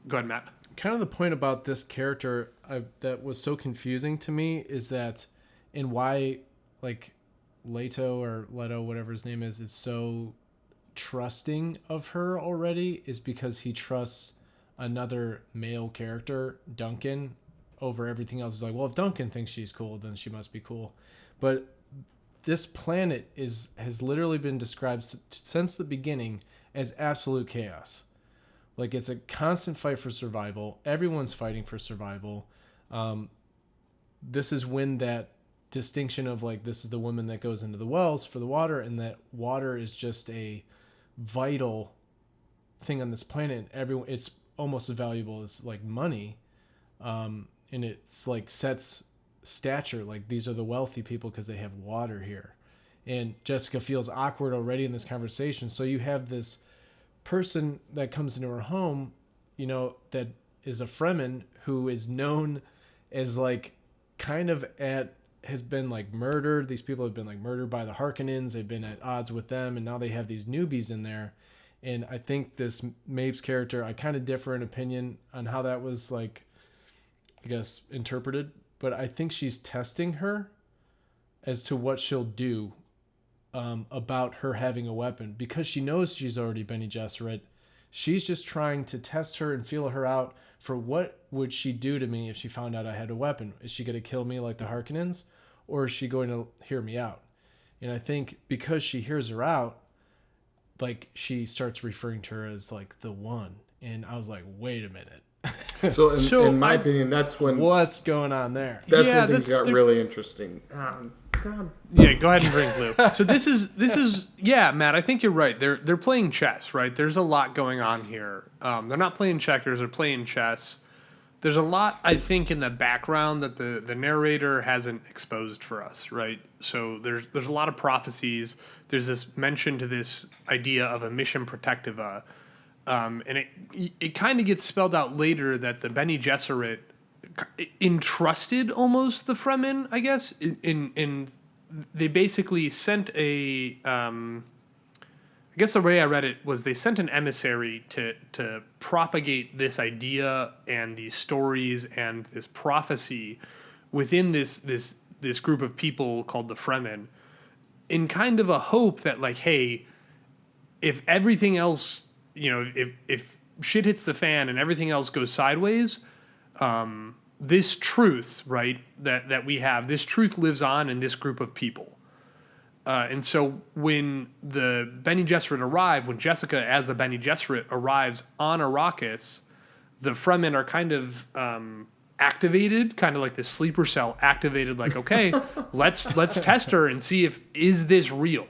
Speaker 3: Go ahead, Matt.
Speaker 1: Kind of the point about this character that was so confusing to me is that, and why, like, Leto, whatever his name is so trusting of her already, is because he trusts another male character, Duncan, over everything else. He's like, well, if Duncan thinks she's cool, then she must be cool. But this planet has literally been described since the beginning as absolute chaos. Like, it's a constant fight for survival. Everyone's fighting for survival. This is when that distinction of, like, this is the woman that goes into the wells for the water, and that water is just a vital thing on this planet. It's almost as valuable as, like, money. And it's, like, sets stature. Like, these are the wealthy people because they have water here. And Jessica feels awkward already in this conversation. So you have this person that comes into her home, you know, that is a Fremen who is known as, like, kind of has been, like, murdered. These people have been, like, murdered by the Harkonnens. They've been at odds with them, and now they have these newbies in there. And I think this Mapes character, I kind of differ in opinion on how that was, like, I guess, interpreted. But I think she's testing her as to what she'll do about her having a weapon, because she knows she's already Bene Gesserit. She's just trying to test her and feel her out for what would she do to me if she found out I had a weapon. Is she going to kill me like the Harkonnens, or is she going to hear me out? And I think because she hears her out, like, she starts referring to her as, like, the one. And I was like, wait a minute.
Speaker 2: So in my opinion, that's when...
Speaker 1: What's going on there?
Speaker 2: That's when things got really interesting. God.
Speaker 3: Yeah, go ahead and bring Blue. So this is yeah, Matt, I think you're right. They're playing chess, right? There's a lot going on here. They're not playing checkers, they're playing chess. There's a lot, I think, in the background that the narrator hasn't exposed for us, right? So there's a lot of prophecies. There's this mention to this idea of a mission protectiva. And it kind of gets spelled out later that the Bene Gesserit entrusted almost the Fremen, I guess. In they basically sent a I guess the way I read it was they sent an emissary to propagate this idea and these stories and this prophecy within this group of people called the Fremen, in kind of a hope that, like, hey, if everything else, you know, if shit hits the fan and everything else goes sideways, this truth, right, that we have, this truth lives on in this group of people. And so when the Bene Gesserit arrive, when Jessica as the Bene Gesserit arrives on Arrakis, the Fremen are kind of activated, kind of like the sleeper cell activated, like, okay, let's test her and see is this real.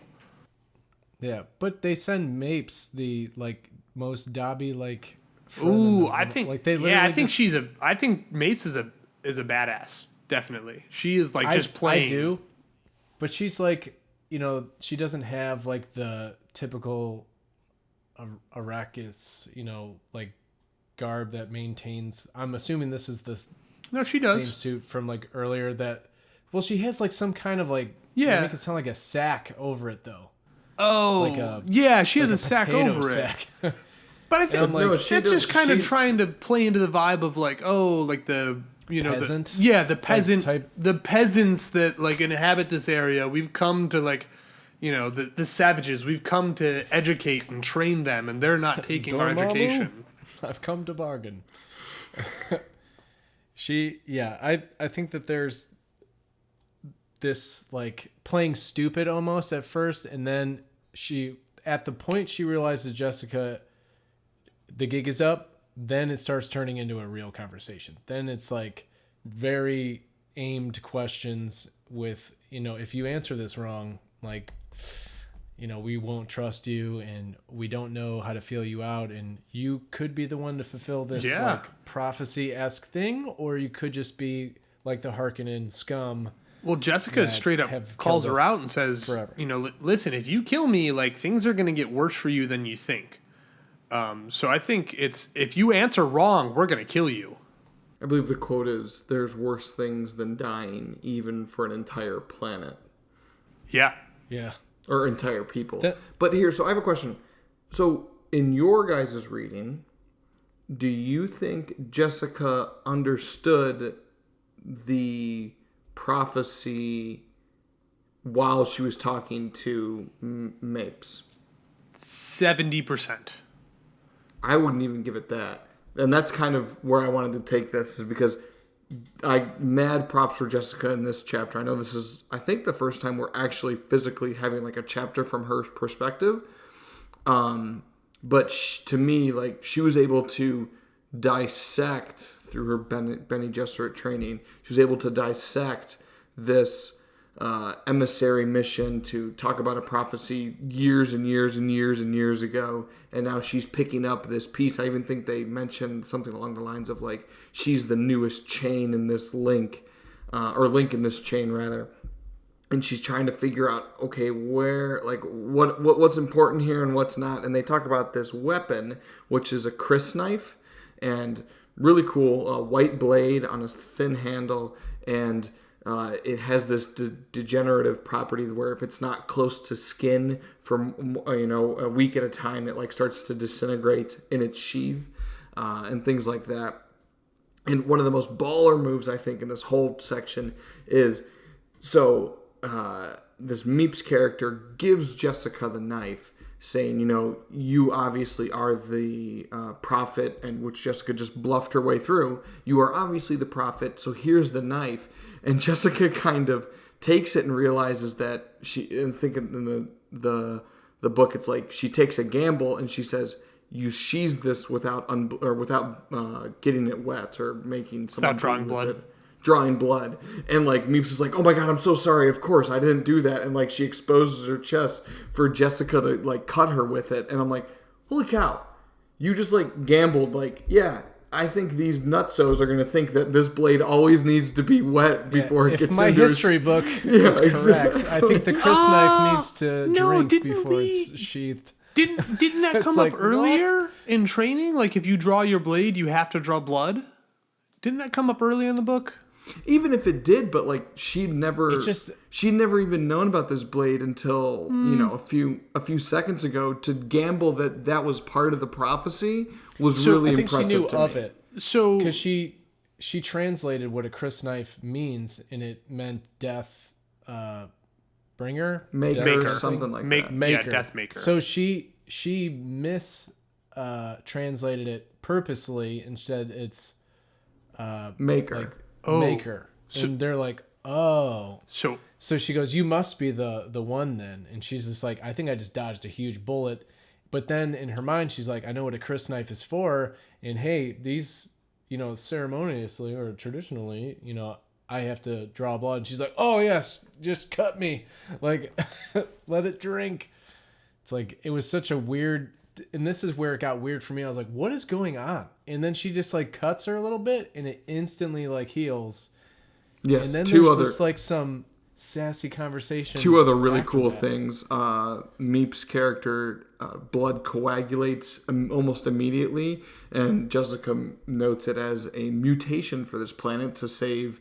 Speaker 1: Yeah, but they send Mapes, the, like, most Dobby, like...
Speaker 3: Ooh, I think,
Speaker 1: like, they
Speaker 3: I think Mapes is a badass. Definitely, she is, like, just playing.
Speaker 1: I do, but she's, like, you know, she doesn't have, like, the typical Arrakis, you know, like, garb that maintains. I'm assuming this is the
Speaker 3: no, she does
Speaker 1: same suit from, like, earlier. That, well, she has, like, some kind of, like,
Speaker 3: yeah,
Speaker 1: they make it sound like a sack over it though.
Speaker 3: Oh,
Speaker 1: like
Speaker 3: yeah, she
Speaker 1: like
Speaker 3: has a sack over
Speaker 1: sack.
Speaker 3: it. But I think
Speaker 1: like,
Speaker 3: that's just kind of trying to play into the vibe of, like, oh, like the, you know,
Speaker 1: peasant?
Speaker 3: the peasant,
Speaker 1: type.
Speaker 3: The peasants that, like, inhabit this area. We've come to, like, you know, the savages. We've come to educate and train them, and they're not taking our education.
Speaker 1: I've come to bargain. I think that there's this, like, playing stupid almost at first, and then at the point she realizes Jessica, the gig is up, then it starts turning into a real conversation. Then it's, like, very aimed questions with, you know, if you answer this wrong, like, you know, we won't trust you, and we don't know how to feel you out, and you could be the one to fulfill this, like, prophecy-esque thing, or you could just be like the Harkonnen scum.
Speaker 3: Well, Jessica straight up calls her out and says, forever. You know, listen, if you kill me, like, things are going to get worse for you than you think. So I think it's if you answer wrong, we're gonna kill you.
Speaker 2: I believe the quote is, "There's worse things than dying, even for an entire planet."
Speaker 3: Yeah.
Speaker 1: Yeah.
Speaker 2: Or entire people.
Speaker 1: That-
Speaker 2: But here, so I have a question. So, in your guys' reading, do you think Jessica understood the prophecy while she was talking to Mapes?
Speaker 3: 70%.
Speaker 2: I wouldn't even give it that. And that's kind of where I wanted to take this, is because mad props for Jessica in this chapter. I know this is, I think, the first time we're actually physically having like a chapter from her perspective. But to me, like, she was able to dissect through her Bene Gesserit training. She was able to dissect this emissary mission to talk about a prophecy years and years and years and years ago, and now she's picking up this piece. I even think they mentioned something along the lines of like, she's the newest chain in this link, or link in this chain rather, and she's trying to figure out, okay, where, like, what's important here and what's not. And they talk about this weapon, which is a crysknife, and really cool, white blade on a thin handle, and it has this degenerative property where if it's not close to skin for a week at a time, it like starts to disintegrate in its sheath, and things like that. And one of the most baller moves, I think, in this whole section is, so this Meeps character gives Jessica the knife, saying, you obviously are the prophet, and which Jessica just bluffed her way through. You are obviously the prophet, so here's the knife. And Jessica kind of takes it and realizes that and thinking in the book, it's like she takes a gamble and she says, you sheathe this without getting it wet or making some
Speaker 3: without drawing blood.
Speaker 2: Drawing blood. And like Meeps is like, oh my god, I'm so sorry, of course I didn't do that. And like she exposes her chest for Jessica to like cut her with it. And I'm like, holy cow, you just like gambled, like, yeah, I think these nutsos are going to think that this blade always needs to be wet before it gets into
Speaker 1: my history book is correct, I think the crysknife needs to drink before it's sheathed.
Speaker 3: Didn't that come
Speaker 1: like,
Speaker 3: up earlier in training? Like, if you draw your blade, you have to draw blood? Didn't that come up early in the book?
Speaker 2: Even if it did, but like she'd never even known about this blade until a few seconds ago. To gamble that was part of the prophecy was really impressive.
Speaker 1: I think she knew of
Speaker 2: me.
Speaker 1: it.
Speaker 3: So
Speaker 1: because she translated what a crysknife means, and it meant death bringer,
Speaker 2: maker, something like that.
Speaker 1: Maker.
Speaker 3: Yeah, death maker.
Speaker 1: So she translated it purposely and said it's
Speaker 2: maker.
Speaker 1: Like, maker. And they're like, oh. So she goes, you must be the one then. And she's just like, I think I just dodged a huge bullet. But then in her mind, she's like, I know what a crysknife is for. And hey, these, ceremoniously or traditionally, I have to draw blood. And she's like, oh yes, just cut me. Like, let it drink. It's like, it was such a weird, and this is where it got weird for me. I was like, what is going on? And then she just like cuts her a little bit and it instantly like heals.
Speaker 2: Yes.
Speaker 1: And then there's just like some sassy conversation.
Speaker 2: Two other really cool things. Meep's character, blood coagulates almost immediately, and Jessica notes it as a mutation for this planet to save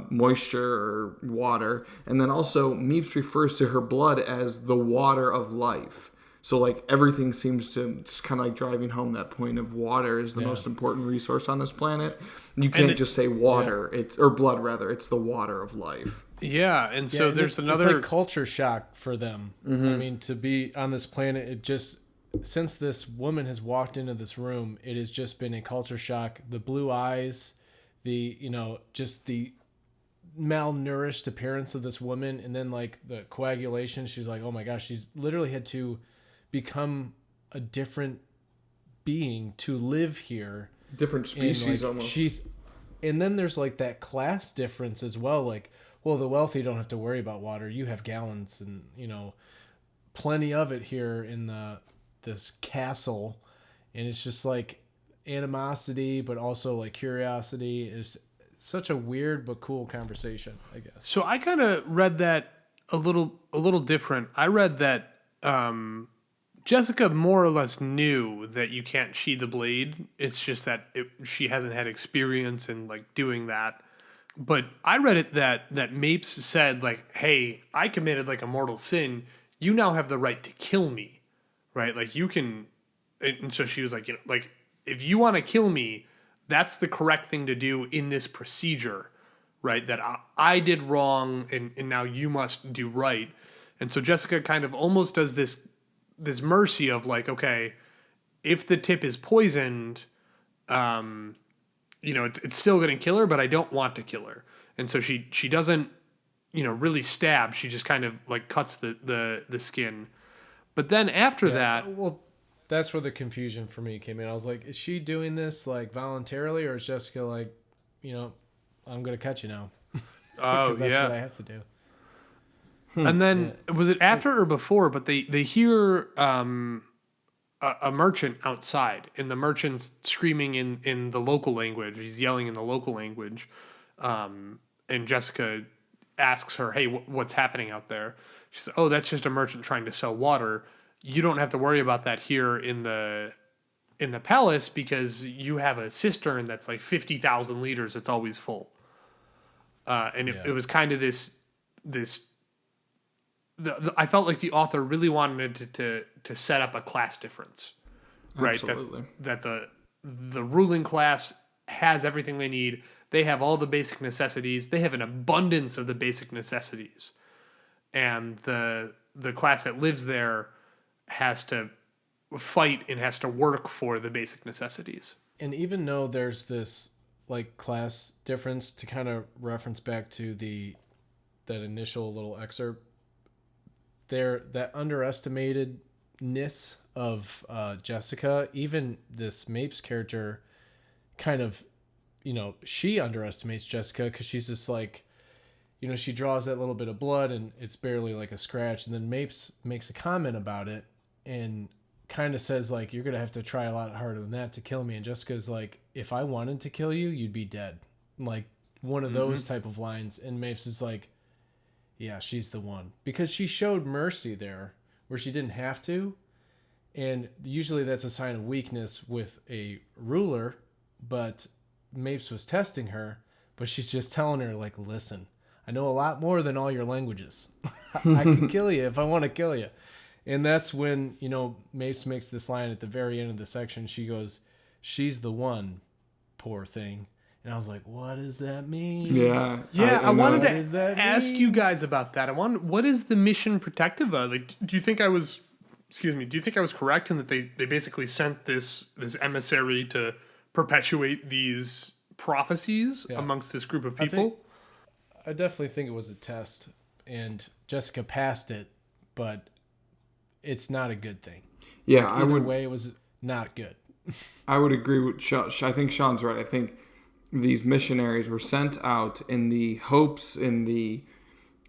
Speaker 2: moisture or water. And then also Meeps refers to her blood as the water of life. So like everything seems to just kind of like driving home that point of water is the most important resource on this planet. You can't just say water, or blood rather. It's the water of life.
Speaker 3: Yeah, and so there's another...
Speaker 1: It's like culture shock for them. Mm-hmm. I mean, to be on this planet, it just... Since this woman has walked into this room, it has just been a culture shock. The blue eyes, just the malnourished appearance of this woman, and then like the coagulation. She's like, oh my gosh, she's literally had to become a different being to live here.
Speaker 2: Different species,
Speaker 1: like,
Speaker 2: almost.
Speaker 1: And then there's like that class difference as well. Like, well, the wealthy don't have to worry about water. You have gallons and, plenty of it here in this castle. And it's just like animosity, but also like curiosity. Is such a weird but cool conversation, I guess.
Speaker 3: So I kind of read that a little different. I read that Jessica more or less knew that you can't sheathe the blade. It's just that she hasn't had experience in like doing that. But I read it that Mapes said like, "Hey, I committed like a mortal sin. You now have the right to kill me, right? Like you can." And so she was like, like if you want to kill me, that's the correct thing to do in this procedure, right? That I did wrong, and now you must do right. And so Jessica kind of almost does this mercy of like, okay, if the tip is poisoned, it's still going to kill her, but I don't want to kill her. And so she doesn't, really stab. She just kind of like cuts the skin. But then after that,
Speaker 1: well, that's where the confusion for me came in. I was like, is she doing this like voluntarily, or is Jessica like, I'm going to cut you now?
Speaker 3: oh
Speaker 1: that's
Speaker 3: yeah,
Speaker 1: what I have to do.
Speaker 3: and then was it after or before? But they hear a merchant outside, and the merchant's screaming in the local language. He's yelling in the local language, and Jessica asks her, "Hey, what's happening out there?" She says, "Oh, that's just a merchant trying to sell water. You don't have to worry about that here in the palace because you have a cistern that's like 50,000 liters. It's always full." And it was kind of this. I felt like the author really wanted to set up a class difference, right?
Speaker 2: Absolutely.
Speaker 3: That the ruling class has everything they need. They have all the basic necessities. They have an abundance of the basic necessities, and the class that lives there has to fight and has to work for the basic necessities.
Speaker 1: And even though there's this like class difference, to kind of reference back to that initial little excerpt, that underestimatedness of Jessica, even this Mapes character kind of, she underestimates Jessica because she's just like, she draws that little bit of blood and it's barely like a scratch. And then Mapes makes a comment about it and kind of says like, you're going to have to try a lot harder than that to kill me. And Jessica's like, if I wanted to kill you, you'd be dead. Like one of those type of lines. And Mapes is like, yeah, she's the one, because she showed mercy there where she didn't have to. And usually that's a sign of weakness with a ruler, but Mapes was testing her, but she's just telling her like, listen, I know a lot more than all your languages. I can kill you if I want to kill you. And that's when, Mapes makes this line at the very end of the section. She goes, she's the one, poor thing. And I was like, what does that mean?
Speaker 2: Yeah.
Speaker 3: I wanted
Speaker 1: What does that
Speaker 3: to ask
Speaker 1: mean?
Speaker 3: you guys about that. What is the mission protective of? Like, do you think I was correct in that they basically sent this emissary to perpetuate these prophecies amongst this group of people?
Speaker 1: I definitely think it was a test, and Jessica passed it, but it's not a good thing.
Speaker 2: Yeah,
Speaker 1: Either way, it was not good.
Speaker 2: I would agree with Sean. I think Sean's right. I think these missionaries were sent out in the hopes, in the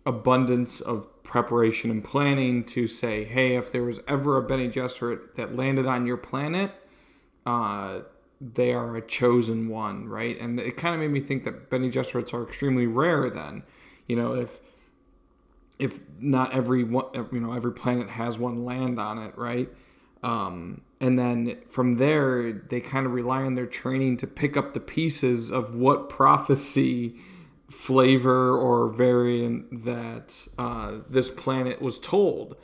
Speaker 2: abundance of preparation and planning to say, hey, if there was ever a Bene Gesserit that landed on your planet, they are a chosen one, right? And it kind of made me think that Bene Gesserits are extremely rare then. If not every planet has one land on it, right? And then from there, they kind of rely on their training to pick up the pieces of what prophecy, flavor, or variant that this planet was told.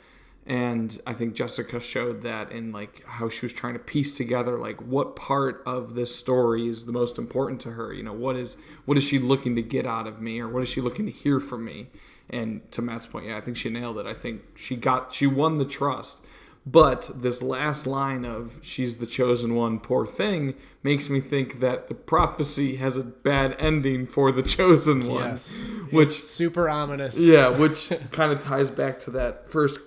Speaker 2: And I think Jessica showed that in like how she was trying to piece together like what part of this story is the most important to her. What is she looking to get out of me, or what is she looking to hear from me? And to Matt's point, I think she nailed it. I think she won the trust. But this last line of she's the chosen one, poor thing, makes me think that the prophecy has a bad ending for the chosen one.
Speaker 1: Yes.
Speaker 2: Which
Speaker 1: it's super ominous.
Speaker 2: Yeah, which kind of ties back to that first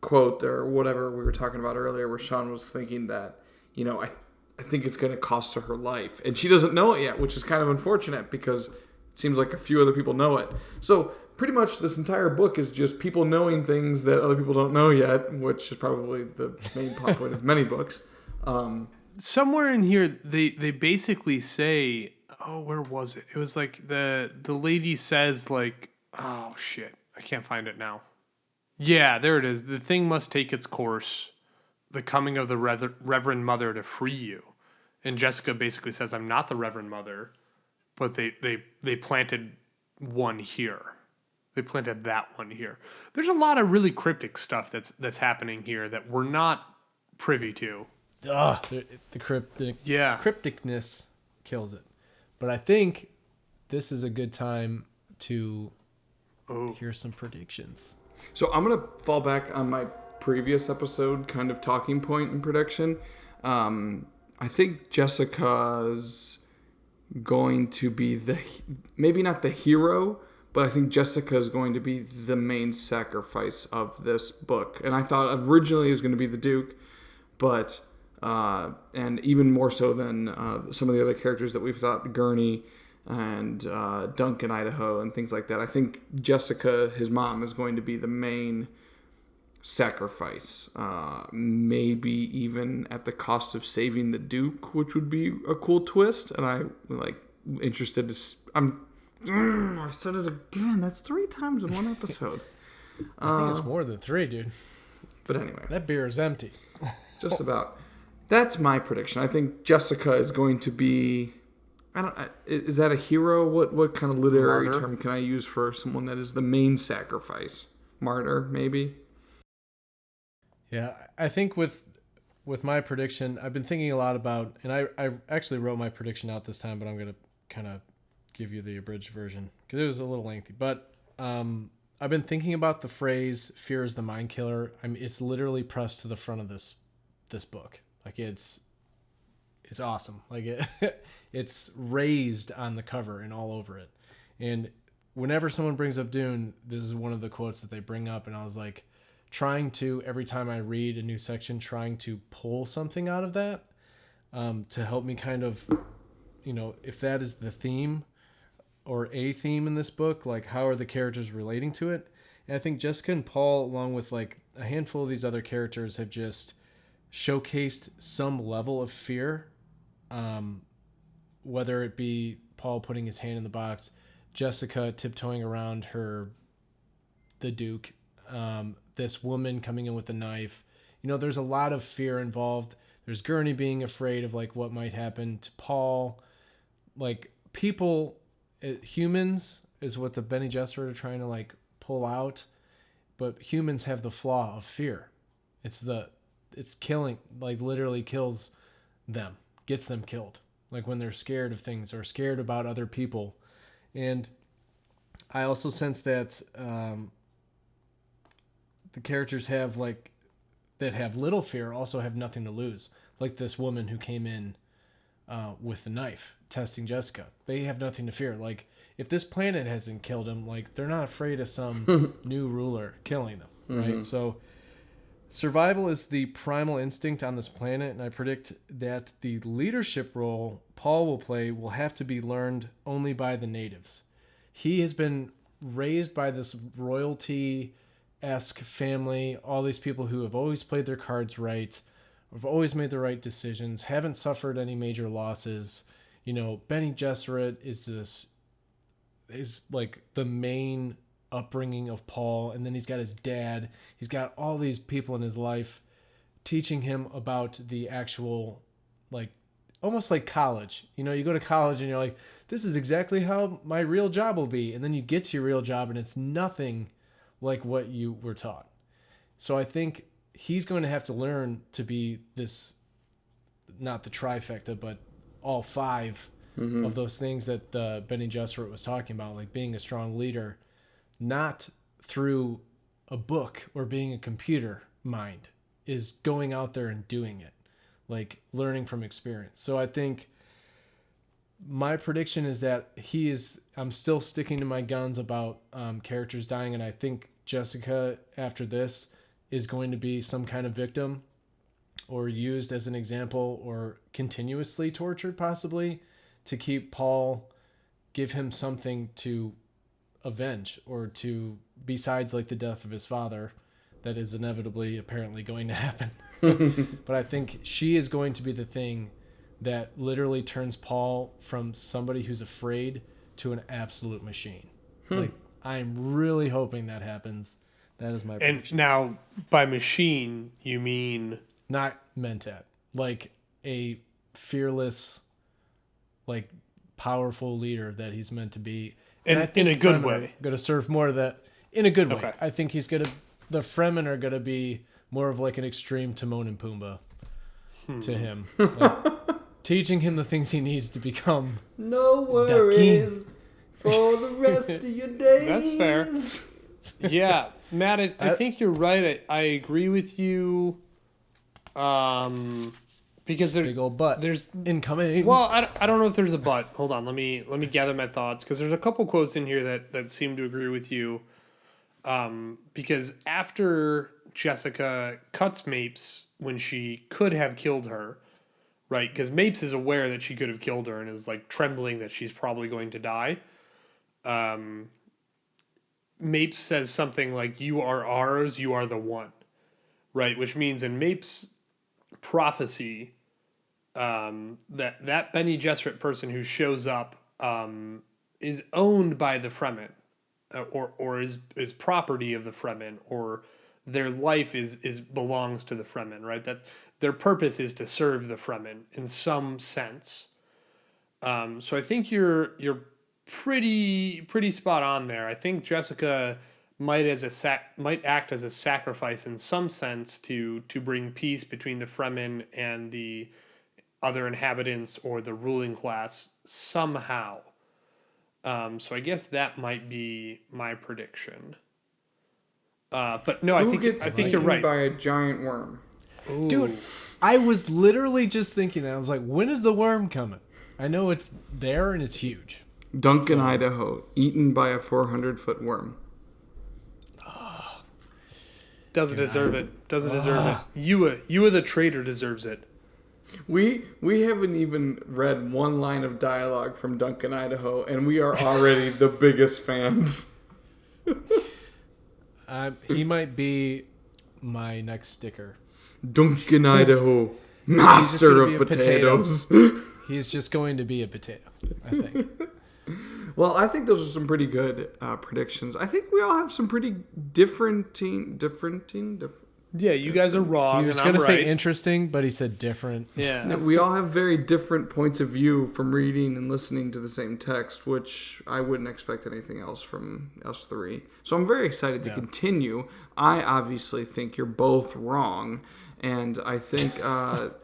Speaker 2: quote or whatever we were talking about earlier, where Sean was thinking that, I think it's going to cost her life. And she doesn't know it yet, which is kind of unfortunate because it seems like a few other people know it. So pretty much this entire book is just people knowing things that other people don't know yet, which is probably the main plot point of many books.
Speaker 3: Somewhere in here, they basically say, oh, where was it? It was like the lady says like, oh shit, I can't find it now. Yeah, there it is. The thing must take its course. The coming of the Reverend Mother to free you. And Jessica basically says, I'm not the Reverend Mother, but they planted one here. They planted that one here. There's a lot of really cryptic stuff that's happening here that we're not privy to.
Speaker 1: Ugh, the crypticness kills it. But I think this is a good time to hear some predictions.
Speaker 2: So I'm going to fall back on my previous episode kind of talking point and prediction. I think Jessica's going to be maybe not the hero, but I think Jessica is going to be the main sacrifice of this book. And I thought originally it was going to be the Duke, but and even more so than some of the other characters that we've thought, Gurney and Duncan, Idaho, and things like that. I think Jessica, his mom, is going to be the main sacrifice, maybe even at the cost of saving the Duke, which would be a cool twist. And I interested to. I said it again. That's 3 times in one episode.
Speaker 1: I think it's more than 3, dude.
Speaker 2: But anyway,
Speaker 1: that beer is empty.
Speaker 2: Just about. That's my prediction. I think Jessica is going to be. Is that a hero? What kind of literary term can I use for someone that is the main sacrifice? Martyr, maybe.
Speaker 1: Yeah, I think with my prediction, I've been thinking a lot about, and I actually wrote my prediction out this time, but I'm going to kind of give you the abridged version because it was a little lengthy. But I've been thinking about the phrase "fear is the mind killer." I mean, it's literally pressed to the front of this book. Like it's awesome. Like it's raised on the cover and all over it. And whenever someone brings up Dune, this is one of the quotes that they bring up, and I was like, every time I read a new section, trying to pull something out of that to help me kind of, if that is the theme or a theme in this book, like how are the characters relating to it? And I think Jessica and Paul, along with like a handful of these other characters, have just showcased some level of fear, whether it be Paul putting his hand in the box, Jessica tiptoeing around the Duke, this woman coming in with a knife. There's a lot of fear involved. There's Gurney being afraid of like what might happen to Paul. Like people, humans is what the Bene Gesserit are trying to like pull out, but humans have the flaw of fear. It's killing, like literally kills them, gets them killed. Like when they're scared of things or scared about other people. And I also sense that the characters that have little fear also have nothing to lose. Like this woman who came in with the knife testing Jessica. They have nothing to fear. Like if this planet hasn't killed them, like they're not afraid of some new ruler killing them, right? Mm-hmm. So survival is the primal instinct on this planet, and I predict that the leadership role Paul will play will have to be learned only by the natives. He has been raised by this royalty-esque family, all these people who have always played their cards right, have always made the right decisions, haven't suffered any major losses. Bene Gesserit is like the main upbringing of Paul, and then he's got his dad. He's got all these people in his life teaching him about the actual, like, almost like college. You go to college and you're like, this is exactly how my real job will be. And then you get to your real job and it's nothing like what you were taught. So I think he's going to have to learn to be this, not the trifecta, but all 5 of those things that the Bene Gesserit was talking about, like being a strong leader, not through a book or being a computer mind, is going out there and doing it, like learning from experience. So I think my prediction is that I'm still sticking to my guns about characters dying, and I think Jessica, after this, is going to be some kind of victim or used as an example or continuously tortured possibly to keep Paul, give him something to avenge, or to, besides like the death of his father that is inevitably apparently going to happen. But I think she is going to be the thing that literally turns Paul from somebody who's afraid to an absolute machine. Like I'm really hoping that happens, That is my
Speaker 3: And
Speaker 1: prediction.
Speaker 3: now, by machine, you mean...
Speaker 1: Not Mentat. Like a fearless, like powerful leader that he's meant to be. And I think
Speaker 3: in a good way.
Speaker 1: Going to serve more of that in a good way.
Speaker 3: Okay.
Speaker 1: I think the Fremen are going to be more of like an extreme Timon and Pumbaa to him. Like, teaching him the things he needs to become.
Speaker 2: No worries for the rest of your days.
Speaker 3: That's fair. Yeah, Matt, I think you're right. I agree with you. Because
Speaker 1: Big old butt.
Speaker 3: there's
Speaker 1: Incoming.
Speaker 3: well, I don't know if there's a but. Hold on, let me gather my thoughts because there's a couple quotes in here that seem to agree with you. Because after Jessica cuts Mapes when she could have killed her, right? Because Mapes is aware that she could have killed her and is like trembling that she's probably going to die. Mapes says something like, "You are ours, you are the one," right? Which means in Mapes' prophecy, that Bene Gesserit person who shows up is owned by the Fremen, or is property of the Fremen, or their life is belongs to the Fremen, right? That their purpose is to serve the Fremen in some sense. So I think you're pretty spot on there. I think Jessica might act as a sacrifice in some sense to bring peace between the Fremen and the other inhabitants or the ruling class somehow. So I guess that might be my prediction. But no, I think you're right.
Speaker 2: By a giant worm.
Speaker 3: Ooh.
Speaker 1: Dude, I was literally just thinking that. I was like, when is the worm coming? I know it's there and it's huge.
Speaker 2: Duncan, Idaho, eaten by a 400-foot worm.
Speaker 3: Doesn't deserve it. Doesn't deserve it. You the traitor deserves it.
Speaker 2: We haven't even read one line of dialogue from Duncan, Idaho, and we are already the biggest fans.
Speaker 1: He might be my next sticker.
Speaker 2: Duncan, Idaho, master of potatoes.
Speaker 1: He's just going to be a potato, I think.
Speaker 2: Well, I think those are some pretty good predictions. I think we all have some pretty different.
Speaker 3: Yeah, you guys are wrong.
Speaker 1: He was
Speaker 3: going to
Speaker 1: say interesting, but he said different.
Speaker 3: Yeah.
Speaker 2: We all have very different points of view from reading and listening to the same text, which I wouldn't expect anything else from us three. So I'm very excited to continue. I obviously think you're both wrong, and I think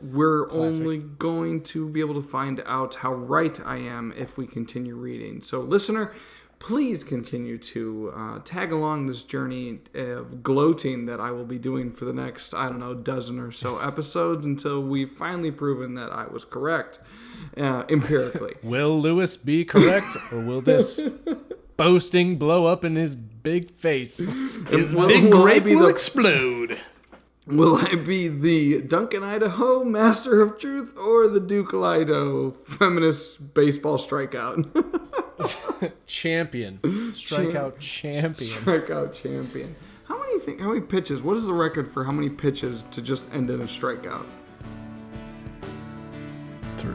Speaker 2: we're only going to be able to find out how right I am if we continue reading. So, listener, please continue to tag along this journey of gloating that I will be doing for the next, dozen or so episodes until we've finally proven that I was correct empirically.
Speaker 1: Will Lewis be correct, or will this boasting blow up in his big face?
Speaker 3: His big grape will explode.
Speaker 2: Will I be the Duncan, Idaho master of truth or the Duke Lido feminist baseball strikeout?
Speaker 1: Champion. Strikeout champion.
Speaker 2: Strikeout champion. How many pitches? What is the record for how many pitches to just end in a strikeout?
Speaker 1: 3.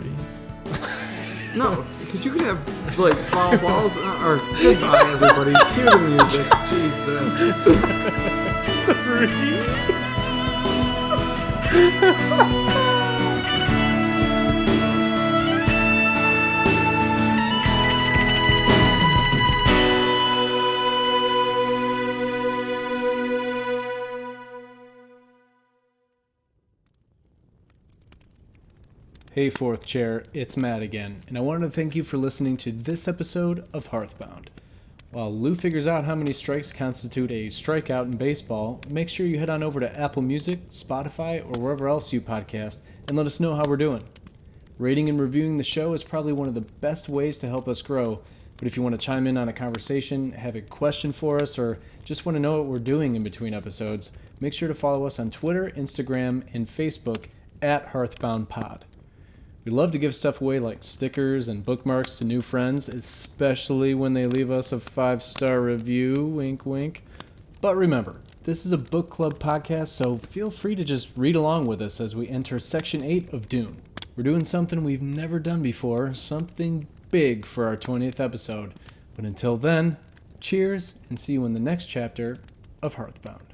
Speaker 2: No, because you could have like foul balls. Or goodbye, everybody. Cue the music. Jesus.
Speaker 3: 3.
Speaker 1: Hey, Fourth Chair, it's Matt again, and I wanted to thank you for listening to this episode of Hearthbound. While Lou figures out how many strikes constitute a strikeout in baseball, make sure you head on over to Apple Music, Spotify, or wherever else you podcast, and let us know how we're doing. Rating and reviewing the show is probably one of the best ways to help us grow, but if you want to chime in on a conversation, have a question for us, or just want to know what we're doing in between episodes, make sure to follow us on Twitter, Instagram, and Facebook at HearthboundPod. We love to give stuff away like stickers and bookmarks to new friends, especially when they leave us a 5-star review, wink wink. But remember, this is a book club podcast, so feel free to just read along with us as we enter Section 8 of Dune. We're doing something we've never done before, something big for our 20th episode. But until then, cheers, and see you in the next chapter of Hearthbound.